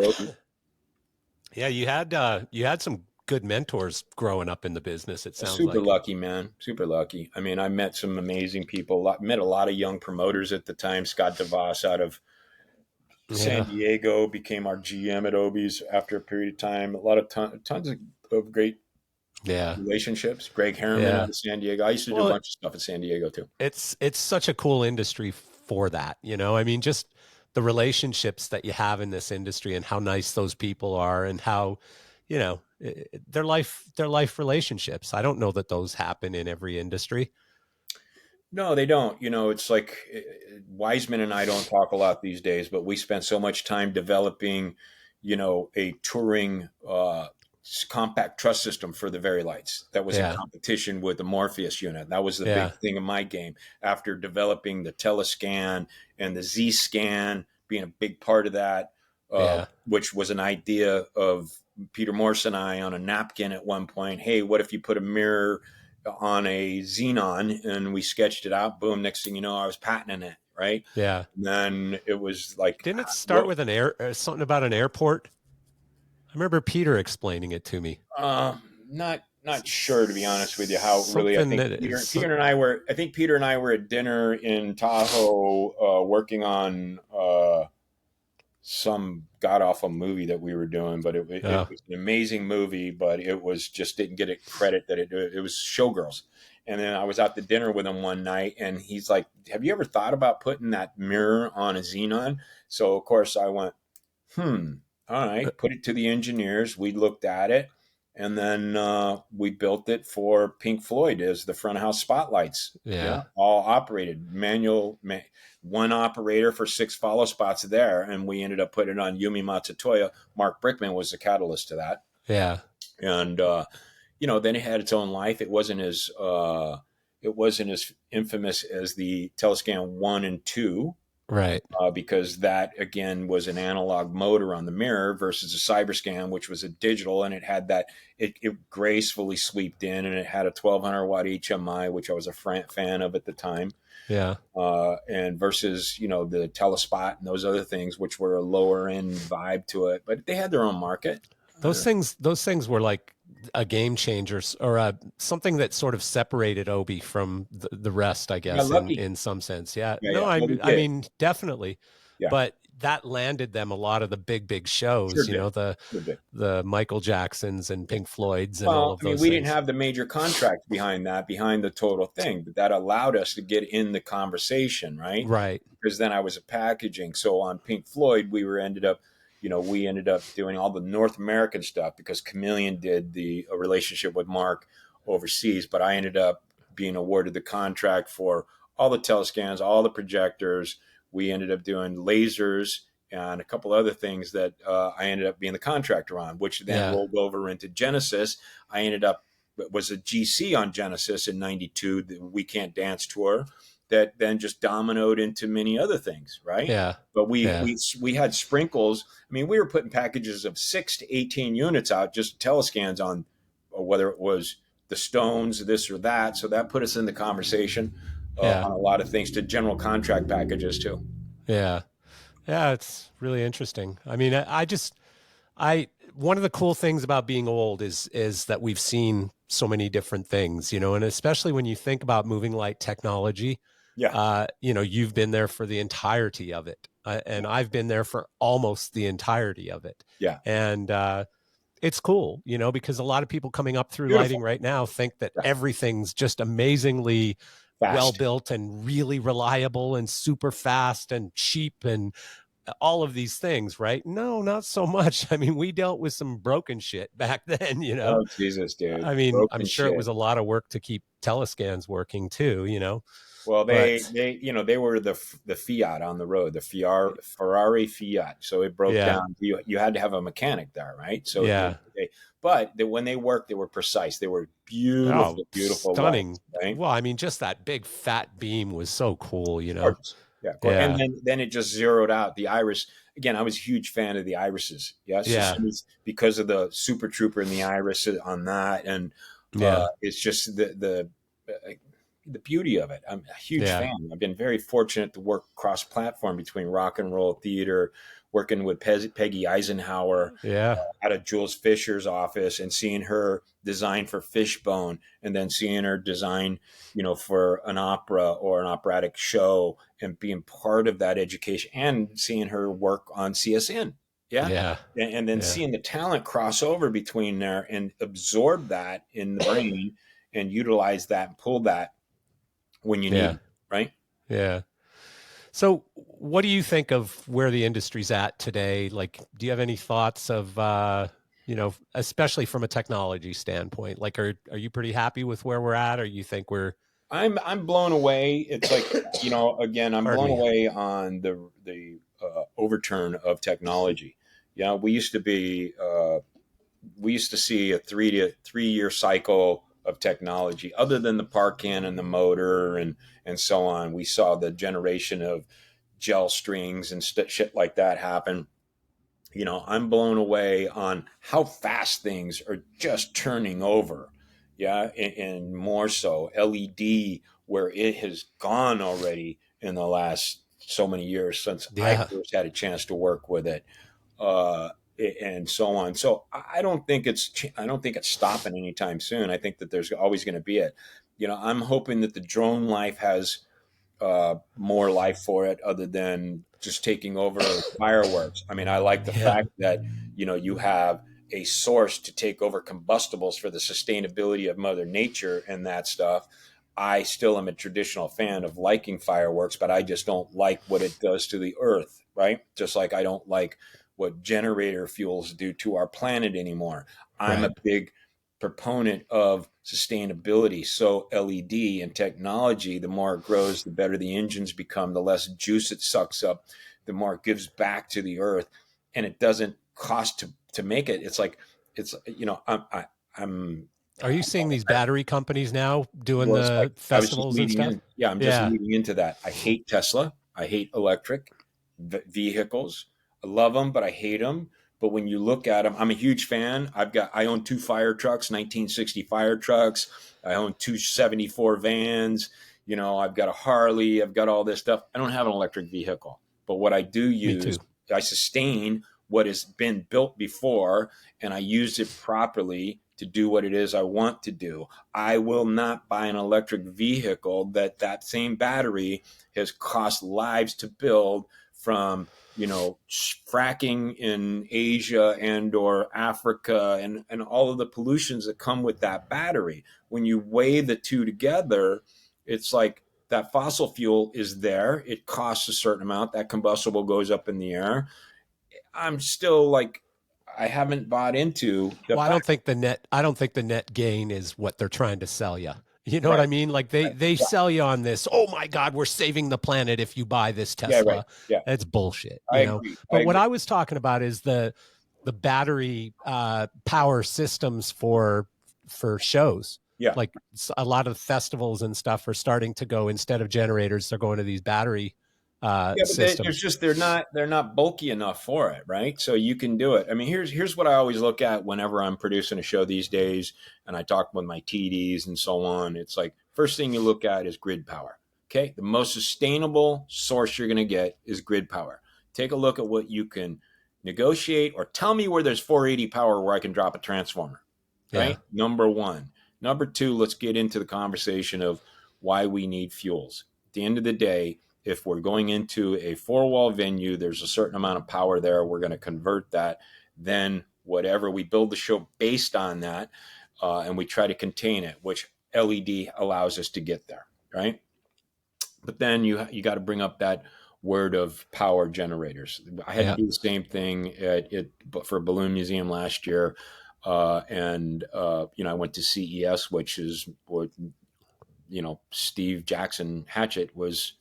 Yeah. You had some good mentors growing up in the business. It sounds super lucky, man. Super lucky. I mean, I met some amazing people. Met a lot of young promoters at the time. Scott DeVos out of San Diego became our GM at Obies after a period of time. A lot of tons of great relationships. Greg Harriman out of San Diego. I used to do a bunch of stuff in San Diego too. It's such a cool industry for that. I mean, just the relationships that you have in this industry and how nice those people are and how, their life relationships. I don't know that those happen in every industry. No, they don't. It's like Wiseman and I don't talk a lot these days, but we spent so much time developing, a touring compact truss system for the Very Lights that was in competition with the Morpheus unit. That was the big thing in my game. After developing the Telescan and the Z-Scan being a big part of that, which was an idea of Peter Morse and I on a napkin at one point. Hey, what if you put a mirror on a Xenon? And we sketched it out. Boom. Next thing you know, I was patenting it. Right. Yeah. And then it was like, didn't it start with something about an airport? I remember Peter explaining it to me. Not sure, to be honest with you, how something really, I think Peter and I were at dinner in Tahoe, working on, some god awful movie that we were doing, but it was an amazing movie, but it was just didn't get it credit that it was Showgirls. And then I was out to dinner with him one night and he's like, "Have you ever thought about putting that mirror on a Xenon?" So of course I went, all right, put it to the engineers. We looked at it And then we built it for Pink Floyd as the front of house spotlights. Yeah, Yeah. all operated one operator for 6 follow spots there, and we ended up putting it on Yumi Matsutoya. Mark Brickman was the catalyst to that, Yeah. and then it had its own life. It wasn't as infamous as the Telescan 1 and 2, Right. because that again was an analog motor on the mirror versus a CyberScan, which was a digital, and it had that it gracefully sweeped in, and it had a 1200 watt HMI, which I was a fan of at the time. Yeah. And versus the Telespot and those other things, which were a lower end vibe to it, but they had their own market. Those things were like a game changer, or something that sort of separated Obi from the rest, I Yeah, guess, lucky. in some sense. Yeah. Yeah, No, yeah. Well, we I did. mean, definitely. Yeah, But that landed them a lot of the big sure shows, did. the Sure did. the Michael Jacksons and Pink Floyds and all Well, of I mean, those we didn't things. have the major contract behind the total thing, but that allowed us to get in the conversation, right? Right. Because then I was a packaging. So on Pink Floyd, we ended up doing all the North American stuff because Chameleon did a relationship with Mark overseas, but I ended up being awarded the contract for all the telescans, all the projectors. We ended up doing lasers and a couple other things that I ended up being the contractor on, which then Yeah. rolled over into Genesis. I ended up was a GC on Genesis in '92, the We Can't Dance tour, that then just dominoed into many other things, right? Yeah. But we Yeah. we had sprinkles. I mean, we were putting packages of 6 to 18 units out, just telescans on, whether it was the Stones, this or that. So that put us in the conversation Yeah. on a lot of things, to general contract packages too. Yeah. Yeah. It's really interesting. I mean, one of the cool things about being old is that we've seen so many different things, and especially when you think about moving light technology, Yeah, you've been there for the entirety of it, and I've been there for almost the entirety of it, yeah, and it's cool, because a lot of people coming up through lighting beautiful, right now think that yeah, everything's just amazingly well fast. built and really reliable and super fast and cheap and all of these things, right? No, not so much. I mean, we dealt with some broken shit back then. Oh Jesus, dude, I mean, I'm broken sure it shit. was a lot of work to keep telescans working too. Well, they But they they were the Fiat on the road, the Ferrari Fiat. So it broke yeah, down. You had to have a mechanic there, right? So yeah. when they worked, they were precise. They were Oh, beautiful, beautiful stunning. lights, right? Well, I mean, just that big fat beam was so cool. Gorgeous. Yeah, and Yeah, then it just zeroed out the iris. Again, I was a huge fan of the irises. Yeah, so yeah, because of the Super Trooper and the iris on that, and yeah, it's just the beauty of it. I'm a huge yeah, fan. I've been very fortunate to work cross platform between rock and roll theater, working with Peggy Eisenhower yeah, out of Jules Fisher's office, and seeing her design for Fishbone, and then seeing her design, for an opera or an operatic show, and being part of that education, and seeing her work on CSN. Yeah. yeah, And then yeah, seeing the talent cross over between there and absorb that in the brain and utilize that and pull that when you need yeah, it, right? yeah. So, what do you think of where the industry's at today? Like, do you have any thoughts of, especially from a technology standpoint? Like, are you pretty happy with where we're at, or you think we're? I'm blown away. It's like, again, I'm Pardon blown me. away on the overturn of technology. Yeah, we used to see a 3 year cycle of technology. Other than the Parkin and the motor and so on, we saw the generation of gel strings and shit like that happen. I'm blown away on how fast things are just turning over. Yeah. And more so LED, where it has gone already in the last so many years since I Yeah, first had a chance to work with it. Uh, and so on. So I don't think it's stopping anytime soon. I think that there's always going to be it. I'm hoping that the drone life has more life for it, other than just taking over fireworks. I mean, I like the yeah, fact that you have a source to take over combustibles for the sustainability of Mother Nature and that stuff. I still am a traditional fan of liking fireworks, but I just don't like what it does to the earth, right? Just like I don't like what generator fuels do to our planet anymore. I'm a right. big proponent of sustainability. So LED and technology, the more it grows, the better the engines become, the less juice it sucks up, the more it gives back to the earth, and it doesn't cost to make it. It's like it's I'm Are you seeing these battery companies now doing well, it's like the I was just festivals and leading stuff? in. Yeah, I'm just Yeah, leading into that. I hate Tesla. I hate electric vehicles. I love them, but I hate them. But when you look at them, I'm a huge fan. I own 2 fire trucks, 1960 fire trucks. I own 274 vans. I've got a Harley. I've got all this stuff. I don't have an electric vehicle, but what I do me use, too. I sustain what has been built before, and I use it properly to do what it is I want to do. I will not buy an electric vehicle that same battery has cost lives to build, from fracking in Asia and or Africa, and all of the pollutions that come with that battery. When you weigh the two together, it's like that fossil fuel is there. It costs a certain amount. That combustible goes up in the air. I'm still like, I haven't bought into the Well, fact. I don't think the net gain is what they're trying to sell you. You know what Right. I mean? Like Right. they Yeah. sell you on this. Oh my God, we're saving the planet if you buy this Yeah. Right. Tesla. Yeah. That's bullshit. I You know. agree. I But what agree. I was talking about is the battery power systems for shows. Yeah. Like a lot of festivals and stuff are starting to go, instead of generators, they're going to these battery Yeah, but there's systems. just they're not bulky enough for it, right? So you can do it. I mean, here's what I always look at whenever I'm producing a show these days, and I talk with my TDs and so on. It's like, first thing you look at is grid power. Okay, the most sustainable source you're going to get is grid power. Take a look at what you can negotiate, or tell me where there's 480 power where I can drop a transformer. Yeah. Right, number one. Number two, let's get into the conversation of why we need fuels. At the end of the day, if we're going into a four-wall venue, there's a certain amount of power there. We're going to convert that. Then whatever, we build the show based on that, and we try to contain it, which LED allows us to get there, right? But then you got to bring up that word of power generators. I had to Yeah. do the same thing for Balloon Museum last year, and I went to CES, which is what Steve Jackson Hatchett was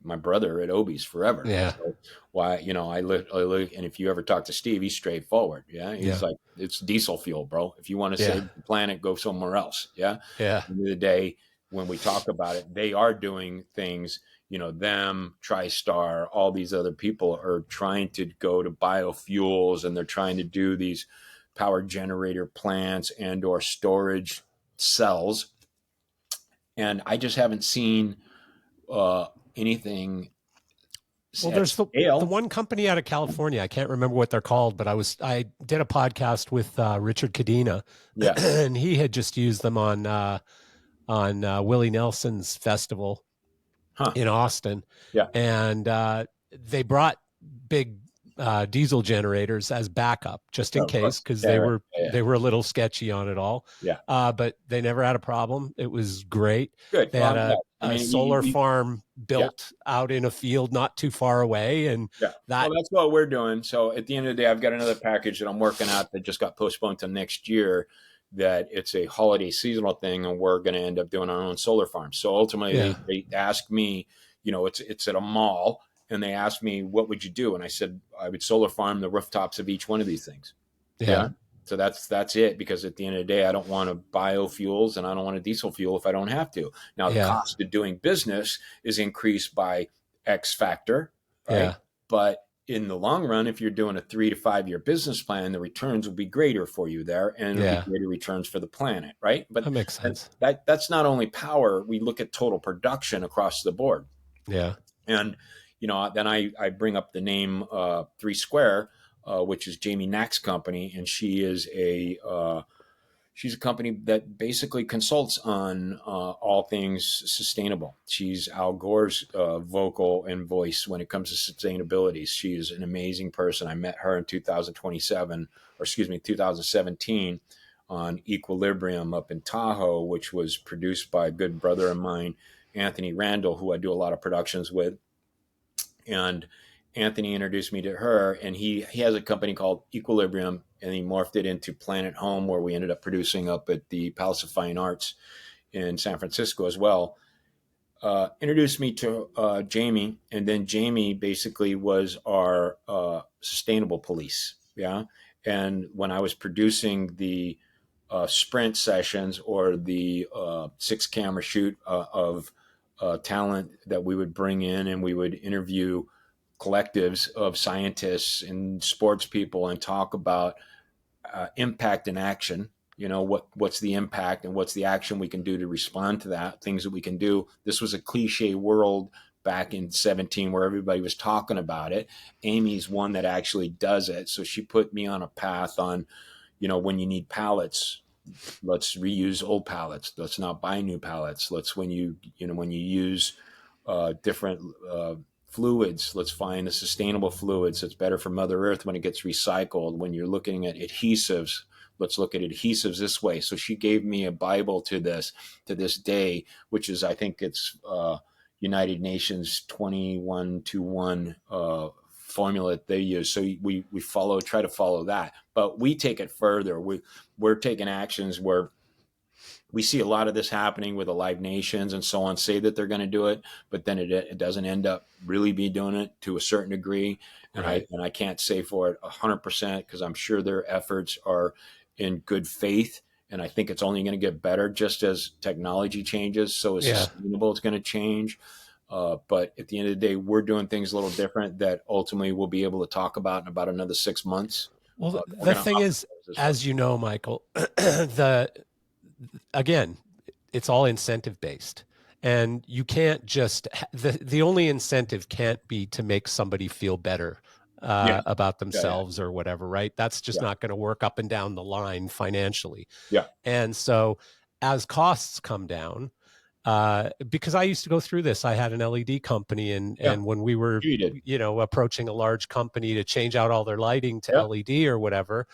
my brother at Obi's forever. Yeah. So why, I live, and if you ever talk to Steve, he's straightforward. Yeah. He's Yeah. like, it's diesel fuel, bro. If you want to Yeah. save the planet, go somewhere else. Yeah. At Yeah. the end of the day, when we talk about it, they are doing things, them, TriStar, all these other people are trying to go to biofuels, and they're trying to do these power generator plants and or storage cells. And I just haven't seen anything Well, at there's the scale. one company out of California. I can't remember what they're called, but I did a podcast with Richard Cadena, Yeah. and he had just used them on Willie Nelson's festival Huh. in Austin, Yeah. and they brought big diesel generators as backup just Oh, in of case, course. because Yeah. Right. Yeah. they were a little sketchy on it all. Yeah. But they never had a problem. It was great. Good. They Well, had I'm glad. I a mean, solar farm yeah. built out in a field not too far away, and Yeah. that. Well, that's what we're doing. So at the end of the day, I've got another package that I'm working out that just got postponed to next year. That it's a holiday seasonal thing, and we're going to end up doing our own solar farm. So ultimately, Yeah. they asked me, it's at a mall, and they asked me, what would you do? And I said, I would solar farm the rooftops of each one of these things. Yeah. Yeah. So that's it, because at the end of the day, I don't want to biofuels, and I don't want a diesel fuel if I don't have to. Now, the Yeah. cost of doing business is increased by X factor, right? Yeah. But in the long run, if you're doing a 3 to 5 year business plan, the returns will be greater for you there, and it'll be Yeah. greater returns for the planet, right? But That makes sense. that's not only power. We look at total production across the board. Yeah. And then I bring up the name Three Square, which is Jamie Knack's company, and she's a company that basically consults on all things sustainable. She's Al Gore's vocal and voice when it comes to sustainability. She is an amazing person. I met her in 2017 on Equilibrium up in Tahoe, which was produced by a good brother of mine, Anthony Randall, who I do a lot of productions with. And Anthony introduced me to her, and he has a company called Equilibrium, and he morphed it into Planet Home, where we ended up producing up at the Palace of Fine Arts in San Francisco as well. Introduced me to Jamie, and then Jamie basically was our sustainable police. Yeah. And when I was producing the sprint sessions or the 6 camera shoot of talent that we would bring in, and we would interview collectives of scientists and sports people and talk about impact and action. What's the impact and what's the action we can do to respond to that, things that we can do. This was a cliche world back in 17 where everybody was talking about it. Amy's one that actually does it, so she put me on a path on, when you need pallets, let's reuse old pallets, let's not buy new pallets, let's when you use different fluids, let's find the sustainable fluids that's better for Mother Earth when it gets recycled. When you're looking at adhesives, let's look at adhesives this way. So she gave me a Bible to this day, which is, I think it's United Nations 21-1 formula that they use. So we try to follow that, but we take it further. We're taking actions where we see a lot of this happening with the Live Nations and so on, say that they're going to do it, but then it doesn't end up really be doing it to a certain degree. And Right. I can't say for it 100% because I'm sure their efforts are in good faith. And I think it's only going to get better just as technology changes. So as sustainable, it's going to change. But at the end of the day, we're doing things a little different that ultimately we'll be able to talk about in about another 6 months. Well, the thing is, as you know, Michael, again, it's all incentive based, and you can't just the only incentive can't be to make somebody feel better about themselves or whatever, right? That's just not going to work up and down the line financially. Yeah. And so as costs come down, because I used to go through this, I had an LED company, and when we were approaching a large company to change out all their lighting to LED or whatever,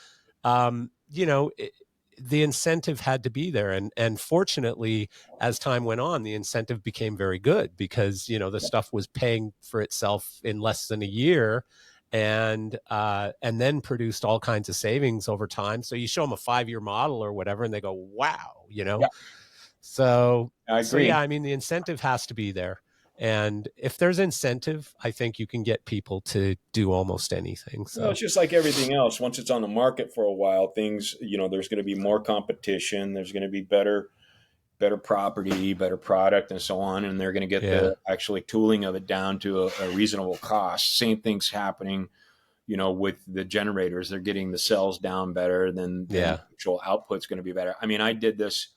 the incentive had to be there. And fortunately, as time went on, the incentive became very good because, the stuff was paying for itself in less than a year, and then produced all kinds of savings over time. So you show them a 5-year model or whatever, and they go, wow, So I agree. So yeah, I mean, the incentive has to be there. And if there's incentive, I think you can get people to do almost anything. So it's just like everything else. Once it's on the market for a while, things, there's going to be more competition. There's going to be better property, better product, and so on. And they're going to get the actually tooling of it down to a reasonable cost. Same thing's happening, with the generators. They're getting the cells down better, then the actual output's going to be better. I mean, I did this,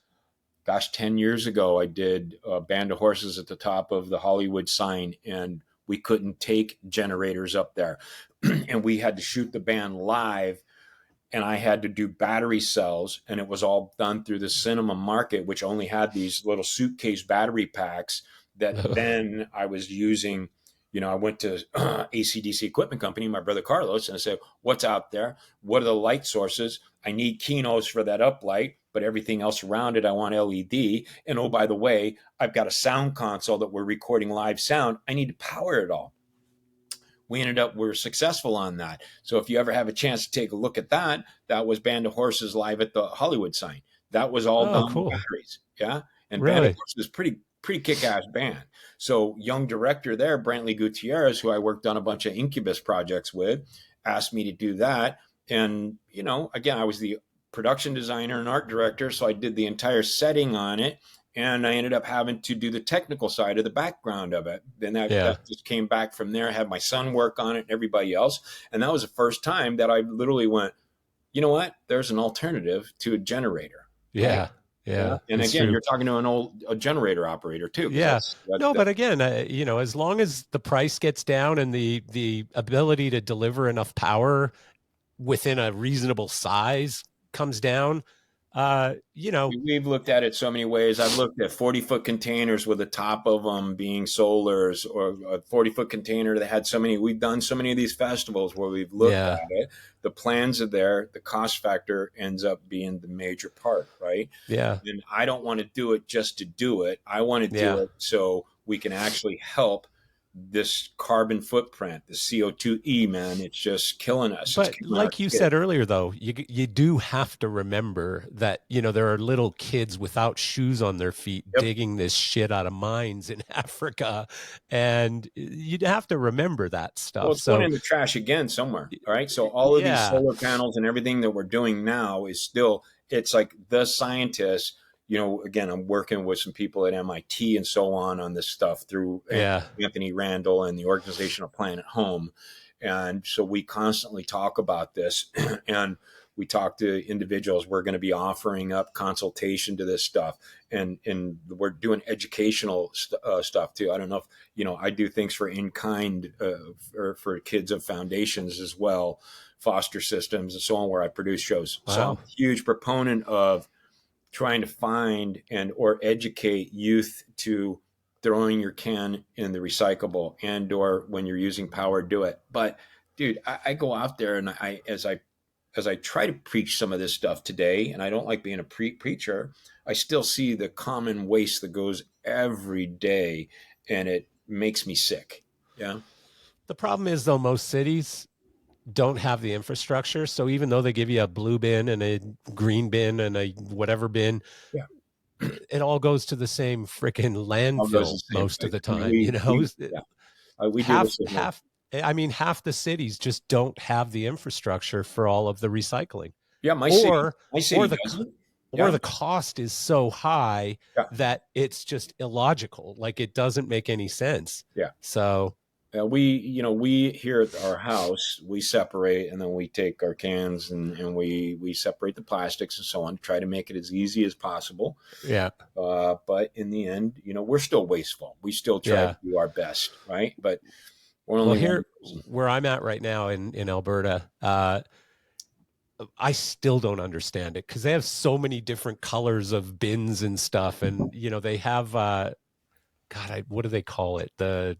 10 years ago. I did a band of horses at the top of the Hollywood sign, and we couldn't take generators up there. And we had to shoot the band live, and I had to do battery cells, and it was all done through the cinema market, which only had these little suitcase battery packs that then I was using. I went to AC/DC Equipment Company, my brother Carlos, and I said, what's out there? What are the light sources? I need Kinos for that uplight, but everything else around it, I want LED. And oh, by the way, I've got a sound console that we're recording live sound. I need to power it all. We were successful on that. So if you ever have a chance to take a look at that, that was Band of Horses live at the Hollywood sign. That was all done with batteries. Yeah. And really? Band of Horses is pretty kick-ass band. So young director there, Brantley Gutierrez, who I worked on a bunch of Incubus projects with, asked me to do that. And, again, I was the production designer and art director, so I did the entire setting on it. And I ended up having to do the technical side of the background of it. Then that just came back from there. I had my son work on it and everybody else. And that was the first time that I literally went, you know what? There's an alternative to a generator. Yeah. Right? Yeah. And again, you're talking to a generator operator too. Yeah. But again, as long as the price gets down and the ability to deliver enough power within a reasonable size comes down, we've looked at it so many ways. I've looked at 40-foot containers with the top of them being solars, or a 40-foot container that had so many. We've done so many of these festivals where we've looked at it. The plans are there. The cost factor ends up being the major part, right? Yeah. And I don't want to do it just to do it. I want to do it so we can actually help this carbon footprint, the CO2e, man, it's just killing us. It's But killing our like you kids. said earlier, though, you do have to remember that, there are little kids without shoes on their feet Yep. digging this shit out of mines in Africa. And you'd have to remember that Well, stuff. it's going So, in the trash again somewhere. All right. So all of these yeah, solar panels and everything that we're doing now is still, it's like the scientists, again, I'm working with some people at MIT and so on this stuff through yeah. Anthony Randall and the organization of Planet Home. And so we constantly talk about this and we talk to individuals. We're going to be offering up consultation to this stuff, and we're doing educational stuff too. I don't know if I do things for in kind for kids of foundations as well, foster systems and so on, where I produce shows. So I'm Wow. a huge proponent of trying to find and or educate youth to throwing your can in the recyclable, and or when you're using power, do it. But dude, I go out there and as I try to preach some of this stuff today, and I don't like being a preacher, I still see the common waste that goes every day, and it makes me sick. Yeah. The problem is, though, most cities don't have the infrastructure. So even though they give you a blue bin and a green bin and a whatever bin, Yeah. it all goes to the same freaking All goes the landfill same. most of the I mean, time. yeah, we do half this at home. half I mean, half the cities just don't have the infrastructure for all of the recycling. Yeah, my city, Or my or city the doesn't. or Yeah. the cost is so high Yeah. that it's just illogical. Like it doesn't make any sense. Yeah. So We here at our house, we separate, and then we take our cans and we separate the plastics and so on, try to make it as easy as possible. yeah. But in the end, we're still wasteful. We still try Yeah. to do our best, right? But we're Well, only one here person. where I'm at right now in Alberta, I still don't understand it because they have so many different colors of bins and stuff, and they have what do they call it? The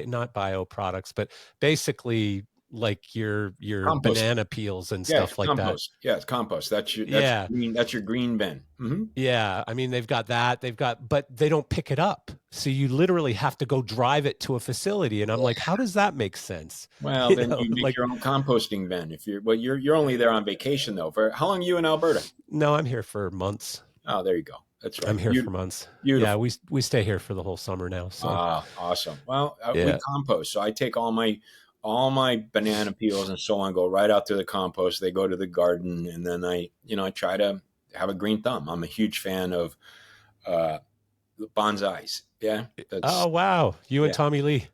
not bio products, but basically like your Compost. banana peels and Yeah, it's stuff like that. compost. Yeah, it's compost. That's your Yeah. green. That's your green bin. Mm-hmm. Yeah, I mean they've got that. But they don't pick it up. So you literally have to go drive it to a facility and I'm like, how does that make sense? Well, then you make Like your own composting bin. If you're only there on vacation though. For how long are you in Alberta? no, I'm here for months. Oh, there you go. That's right. I'm here for months. Yeah, Beautiful. we stay here for the whole summer now. So Ah, awesome. Well, we yeah. compost. So I take all my banana peels and so on, go right out to the compost. They go to the garden, and then I try to have a green thumb. I'm a huge fan of uh, bonsais. Yeah, Oh wow, you and yeah, Tommy Lee.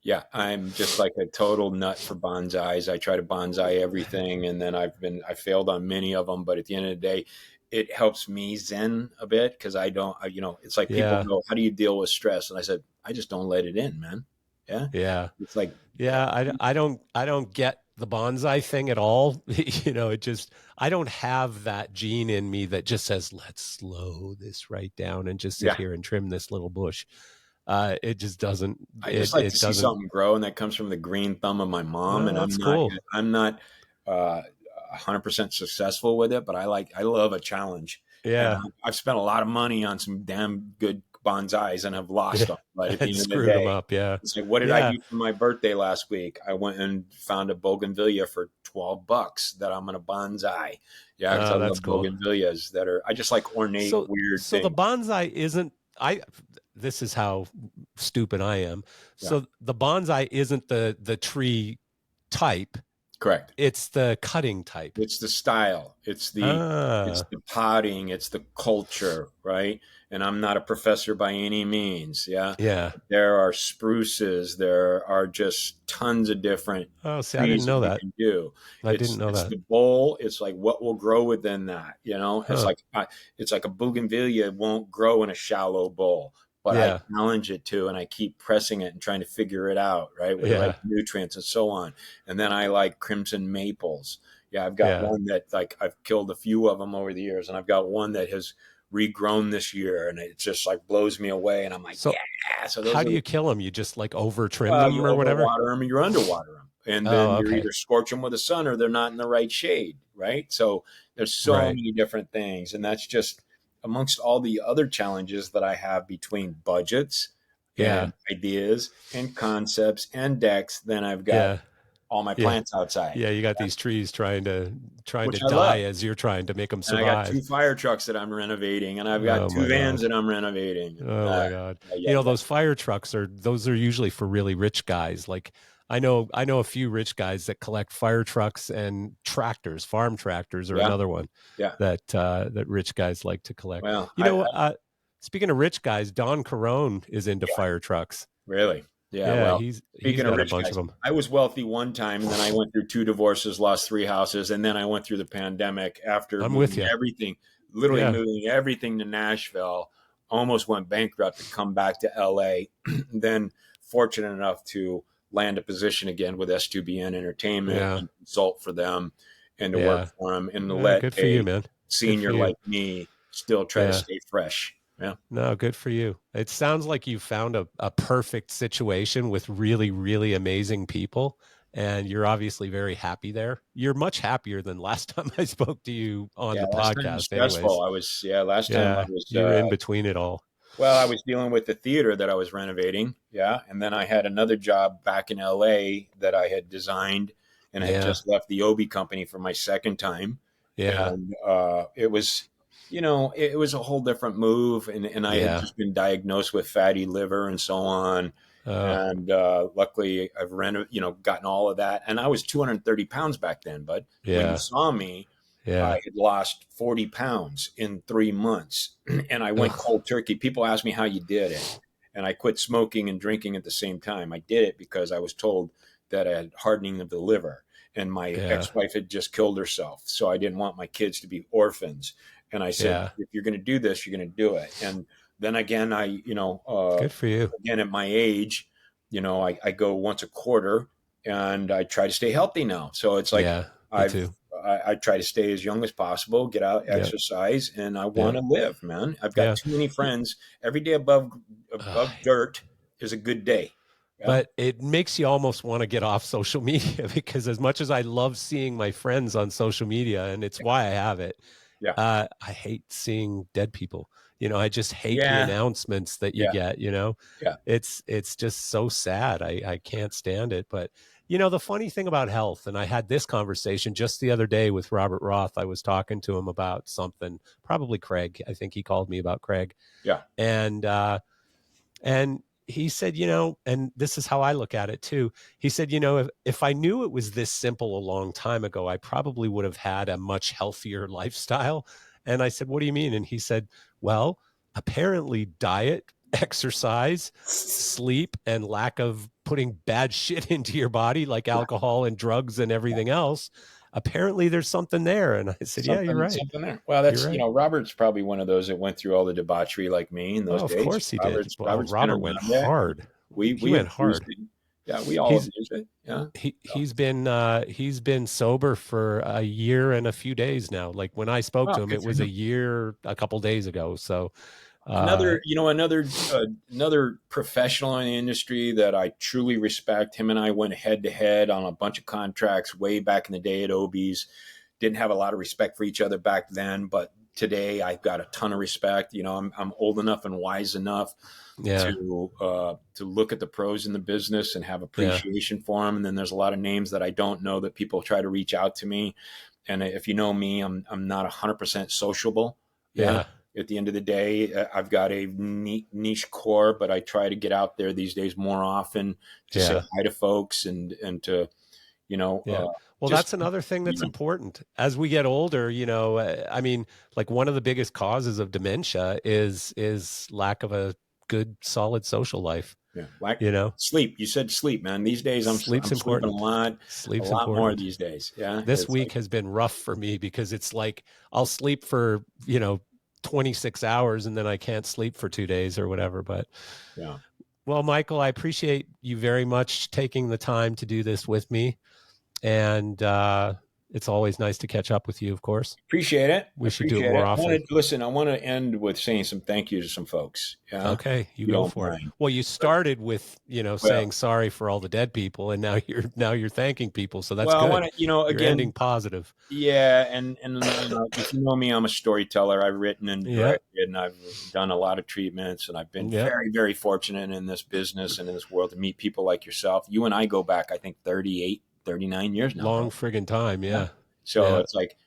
yeah. I'm just like a total nut for bonsais. I try to bonsai everything, and then I failed on many of them, but at the end of the day, it helps me zen a bit because I don't. It's like people Yeah. go, "How do you deal with stress?" And I said, "I just don't let it in, man." Yeah, Yeah. it's like Yeah, I don't get the bonsai thing at all. It just I don't have that gene in me that just says let's slow this right down and just sit yeah. here and trim this little bush. It just doesn't I just it like to it see doesn't. something grow, and that comes from the green thumb of my mom. Oh, And that's cool. I'm not 100% successful with it, but I love a challenge. And Yeah. I've spent a lot of money on some damn good bonsais and have lost Yeah. them. But at the And end of the screwed them day, up. Yeah. it's like, what did I Yeah. do for my birthday last week? I went and found a bougainvillea for $12 that I'm going to bonsai. Yeah, because I Oh, love that's cool. bougainvilleas I just like ornate, So weird so the things. bonsai isn't I this is how stupid I am. Yeah, So the bonsai isn't the tree type, correct. it's the cutting type. It's the style. It's Ah, the potting. It's the culture, right? And I'm not a professor by any means. Yeah, yeah. there are spruces. There are just tons of different Oh, see, I didn't trees that know you that. can do. I didn't know It's that. the bowl. It's like what will grow within that. Huh. It's like a bougainvillea won't grow in a shallow bowl, but I Yeah. challenge it to, and I keep pressing it and trying to figure it out, right, with the right Yeah. nutrients and so on. And then I like crimson maples. Yeah, I've got Yeah. one that like I've killed a few of them over the years, and I've got one that has regrown this year, and it just like blows me away. And I'm like, So yeah. So how those do are you kill them? You just like over trim them you or whatever? overwater them or you underwater them, and then Oh, you're okay. either scorch them with the sun or they're not in the right shade, right? So there's so Right. many different things, and that's just amongst all the other challenges that I have between budgets Yeah. and ideas and concepts and decks than I've got Yeah. all my Yeah. plants outside. Yeah. You got these trees trying to Which I die love. as you're trying to make them And I got survive. 2 fire trucks that I'm renovating, and I've got Oh 2 my vans God. that I'm renovating. Oh my God. Yeah, yeah. Those fire trucks those are usually for really rich guys. Like I know a few rich guys that collect fire trucks and tractors. Farm tractors are Yeah, another one yeah. that rich guys like to collect. Well, I Speaking of rich guys, Don Carone is into yeah, fire trucks. really. Yeah, Yeah, well, he's speaking of got a rich bunch of guys, them. I was wealthy one time, and then I went through 2 divorces, lost 3 houses, and then I went through the pandemic after I'm with moving you. everything, literally Yeah. moving everything to Nashville, almost went bankrupt to come back to LA. Then fortunate enough to land a position again with S2BN Entertainment Yeah. and consult for them and to work Yeah. for them and to let Good for you, a man. Good for senior you. like me still try to Yeah. stay fresh. Yeah. No, good for you. It sounds like you found a perfect situation with really, really amazing people. And you're obviously very happy there. You're much happier than last time I spoke to you on Yeah, the last time was podcast, stressful. anyways. Last time I Yeah. was, You were in between it all. well, I was dealing with the theater that I was renovating. Yeah. And then I had another job back in LA that I had designed, and I had Yeah. just left the Obi company for my second time. Yeah. And it was, it was a whole different move. And I had Yeah. just been diagnosed with fatty liver and so on. Oh, And luckily I've gotten all of that. And I was 230 pounds back then, but when you yeah. saw me, Yeah. I had lost 40 pounds in 3 months, and I went Ugh. cold turkey. People ask me how you did it. And I quit smoking and drinking at the same time. I did it because I was told that I had hardening of the liver, and my Yeah. ex-wife had just killed herself. So I didn't want my kids to be orphans. And I said, Yeah. if you're going to do this, you're going to do it. And then again, Good for you. again, at my age, I go once a quarter, and I try to stay healthy now. So it's like Yeah. Me I've too. I try to stay as young as possible, get out, Yeah. exercise, and I want Yeah. to live, man. I've got Yeah. too many friends. Every day above Ugh. dirt is a good day. Yeah, But it makes you almost want to get off social media because as much as I love seeing my friends on social media, and it's why I have it, yeah, I hate seeing dead people. I just hate the yeah, announcements that you yeah, get, yeah. it's just so sad. I can't stand it. But the funny thing about health, and I had this conversation just the other day with Robert Roth. I was talking to him about something, probably Craig. I think he called me about Craig. Yeah. And he said, and this is how I look at it too. He said, if I knew it was this simple a long time ago, I probably would have had a much healthier lifestyle. And I said, what do you mean? And he said, well, apparently diet, exercise, sleep, and lack of putting bad shit into your body like alcohol and drugs and everything else. Apparently there's something there. And I said, yeah, you're right. Something there. Well, You're that's right. Robert's probably one of those that went through all the debauchery like me in Oh, those of days. course he did. Well, Robert's been Robert went around it. hard. He We went abused hard. it. Yeah, we all He's abused it. Yeah. So, he's been sober for a year and a few days now. Like when I spoke well, to him, good it for was a him. year, a couple days ago. So, uh, Another professional in the industry that I truly respect. Him and I went head to head on a bunch of contracts way back in the day at Obies. Didn't have a lot of respect for each other back then, but today I've got a ton of respect. I'm old enough and wise enough yeah, to look at the pros in the business and have yeah, appreciation for them. And then there's a lot of names that I don't know that people try to reach out to me. And if you know me, I'm not 100% sociable. Yeah. yeah, At the end of the day, I've got a niche core, but I try to get out there these days more often to say yeah, hi to folks and to yeah. Well, just that's another thing that's important as we get older. I mean, like one of the biggest causes of dementia is lack of a good, solid social life. yeah, like You know, sleep. You said sleep, man. These days, sleep's I'm sleeping important. a Sleep's lot more important. these days. Yeah, This it's week like has been rough for me because it's like I'll sleep for 26 hours and then I can't sleep for 2 days or whatever. But yeah. well, Michael, I appreciate you very much taking the time to do this with me. And It's always nice to catch up with you, of course. Appreciate it. We should do it Appreciate more it. often. I want to end with saying some thank you to some folks. Yeah. Okay, you You go don't for it. mind. Well, you started with, Well, saying sorry for all the dead people, and now you're thanking people, so that's I want good. to, You're ending again, positive. yeah, and if you know me, I'm a storyteller. I've written and Yeah. directed, and I've done a lot of treatments, and I've been Yep. very, very fortunate in this business and in this world to meet people like yourself. You and I go back, I think, 38, 39 years now, Long bro. friggin' time. Yeah. Yeah. So Yeah. it's like,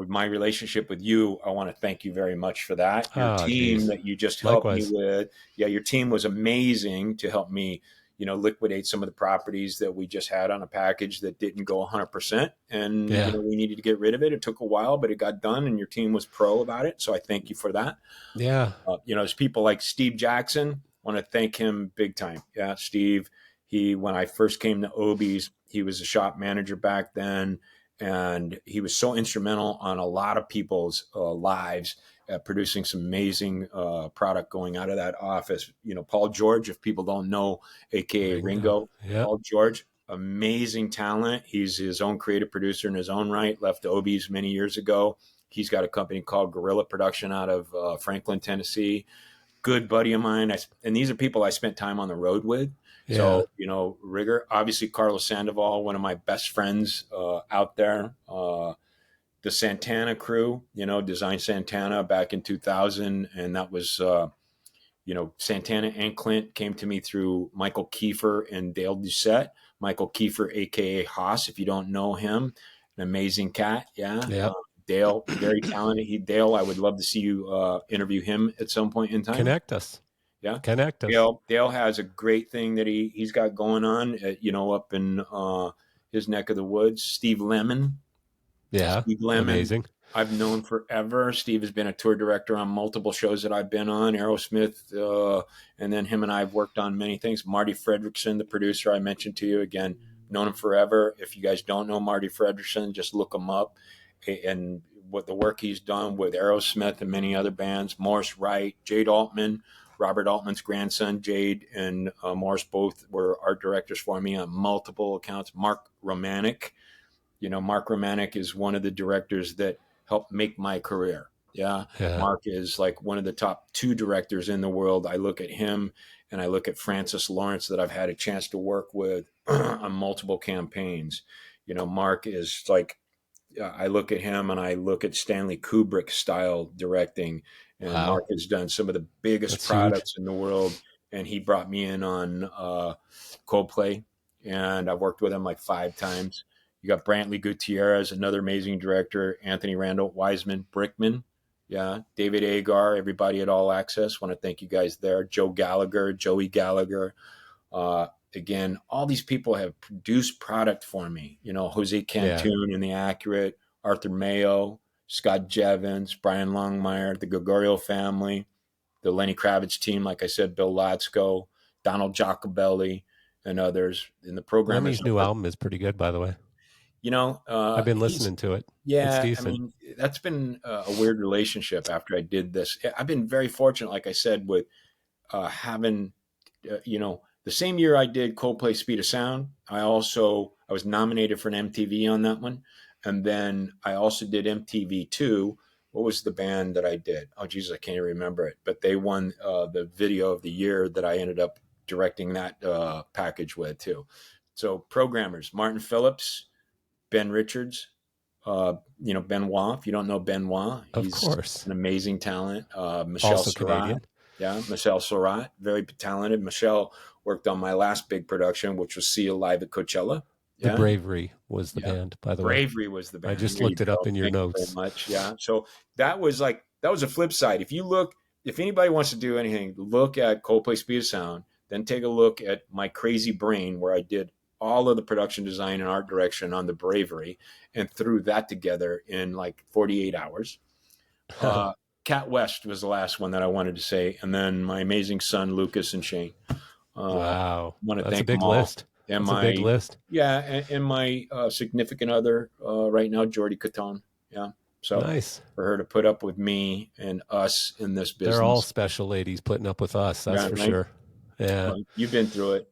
my relationship with you, I want to thank you very much for that. Your Oh, team geez. that you just helped me Likewise. with. Yeah, your team was amazing to help me, liquidate some of the properties that we just had on a package that didn't go 100%. And, Yeah. we needed to get rid of it. It took a while, but it got done and your team was pro about it. So I thank you for that. Yeah. There's people like Steve Jackson. Want to thank him big time. Yeah, Steve. When I first came to Obies, he was a shop manager back then, and he was so instrumental on a lot of people's lives, producing some amazing product going out of that office. Paul George, if people don't know, aka Ringo. Ringo, Yep. Paul George, amazing talent. He's his own creative producer in his own right. Left Obies many years ago. He's got a company called Gorilla Production out of Franklin, Tennessee. Good buddy of mine. And these are people I spent time on the road with. Yeah. So, Rigger, obviously Carlos Sandoval, one of my best friends out there. The Santana crew, designed Santana back in 2000. And that was, Santana and Clint came to me through Michael Kiefer and Dale Doucette. Michael Kiefer, a.k.a. Haas, if you don't know him, an amazing cat. Yeah. Yep. Dale, very talented. Dale, I would love to see you interview him at some point in time. Connect us. Yeah. Connect us. Dale has a great thing that he's got going on, up in his neck of the woods. Steve Lemon. Yeah. Steve Lemon, Amazing. I've known forever. Steve has been a tour director on multiple shows that I've been on, Aerosmith, and then him and I have worked on many things. Marty Fredrickson, the producer I mentioned to you, again, known him forever. If you guys don't know Marty Fredrickson, just look him up. And what the work he's done with Aerosmith and many other bands, Morris Wright, Jade Altman, Robert Altman's grandson, Jade, and Morris both were art directors for me on multiple accounts. Mark Romanek. Mark Romanek is one of the directors that helped make my career. Yeah. Yeah. Mark is like one of the top 2 directors in the world. I look at him and I look at Francis Lawrence that I've had a chance to work with on multiple campaigns. Mark is like, I look at him and I look at Stanley Kubrick style directing, and Wow. Mark has done some of the biggest That's huge. products in the world. And he brought me in on Coldplay, and I've worked with him like 5 times. You got Brantley Gutierrez, another amazing director, Anthony Randall, Wiseman, Brickman, yeah, David Agar, everybody at All Access. Want to thank you guys there. Joey Gallagher. Again, all these people have produced product for me. Jose Cantoon and the Accurate, Arthur Mayo, Scott Jevons, Brian Longmire, the Gregorio family, the Lenny Kravitz team, like I said, Bill Latsko, Donald Giacobelli, and others. And the programmers. Lemmy's new album is pretty good, by the way. I've been listening to it. It's Yeah, I decent. mean, that's been a weird relationship after I did this. I've been very fortunate, like I said, with having, the same year I did Coldplay Speed of Sound, I was nominated for an MTV on that one. And then I also did MTV2. What was the band that I did? Oh, Jesus, I can't even remember it. But they won the video of the year that I ended up directing that package with, too. So programmers, Martin Phillips, Ben Richards, Benoit. If you don't know Benoit, Of he's course. an amazing talent. Michelle Also Surratt. Canadian. Yeah, Michelle Surratt, very talented. Michelle worked on my last big production, which was See You Live at Coachella. The Yeah. Bravery was the Yeah. band, by the way. Bravery was the band. I just There you looked it up go. in your Thank you notes. very much. Yeah. So that was a flip side. If anybody wants to do anything, look at Coldplay Speed of Sound, then take a look at my crazy brain where I did all of the production design and art direction on the Bravery and threw that together in like 48 hours. Cat West was the last one that I wanted to say. And then my amazing son, Lucas and Shane. Wow. Want to That's a thank big them all. list. And That's a big list. yeah, and my significant other right now, Jordy Caton. Yeah. So Nice. for her to put up with me and us in this business. They're all special ladies putting up with us. That's for Right? sure. Yeah. You've been through it.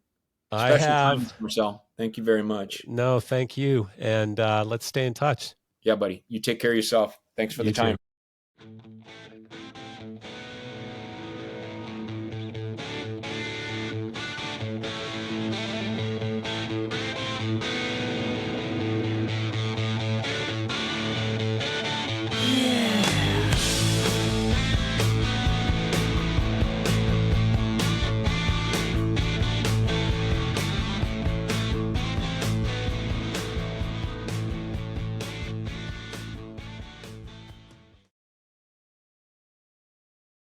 I Special time, have. Mr. Marcel. Thank you very much. No, thank you. And let's stay in touch. Yeah, buddy. You take care of yourself. Thanks for the You too. time.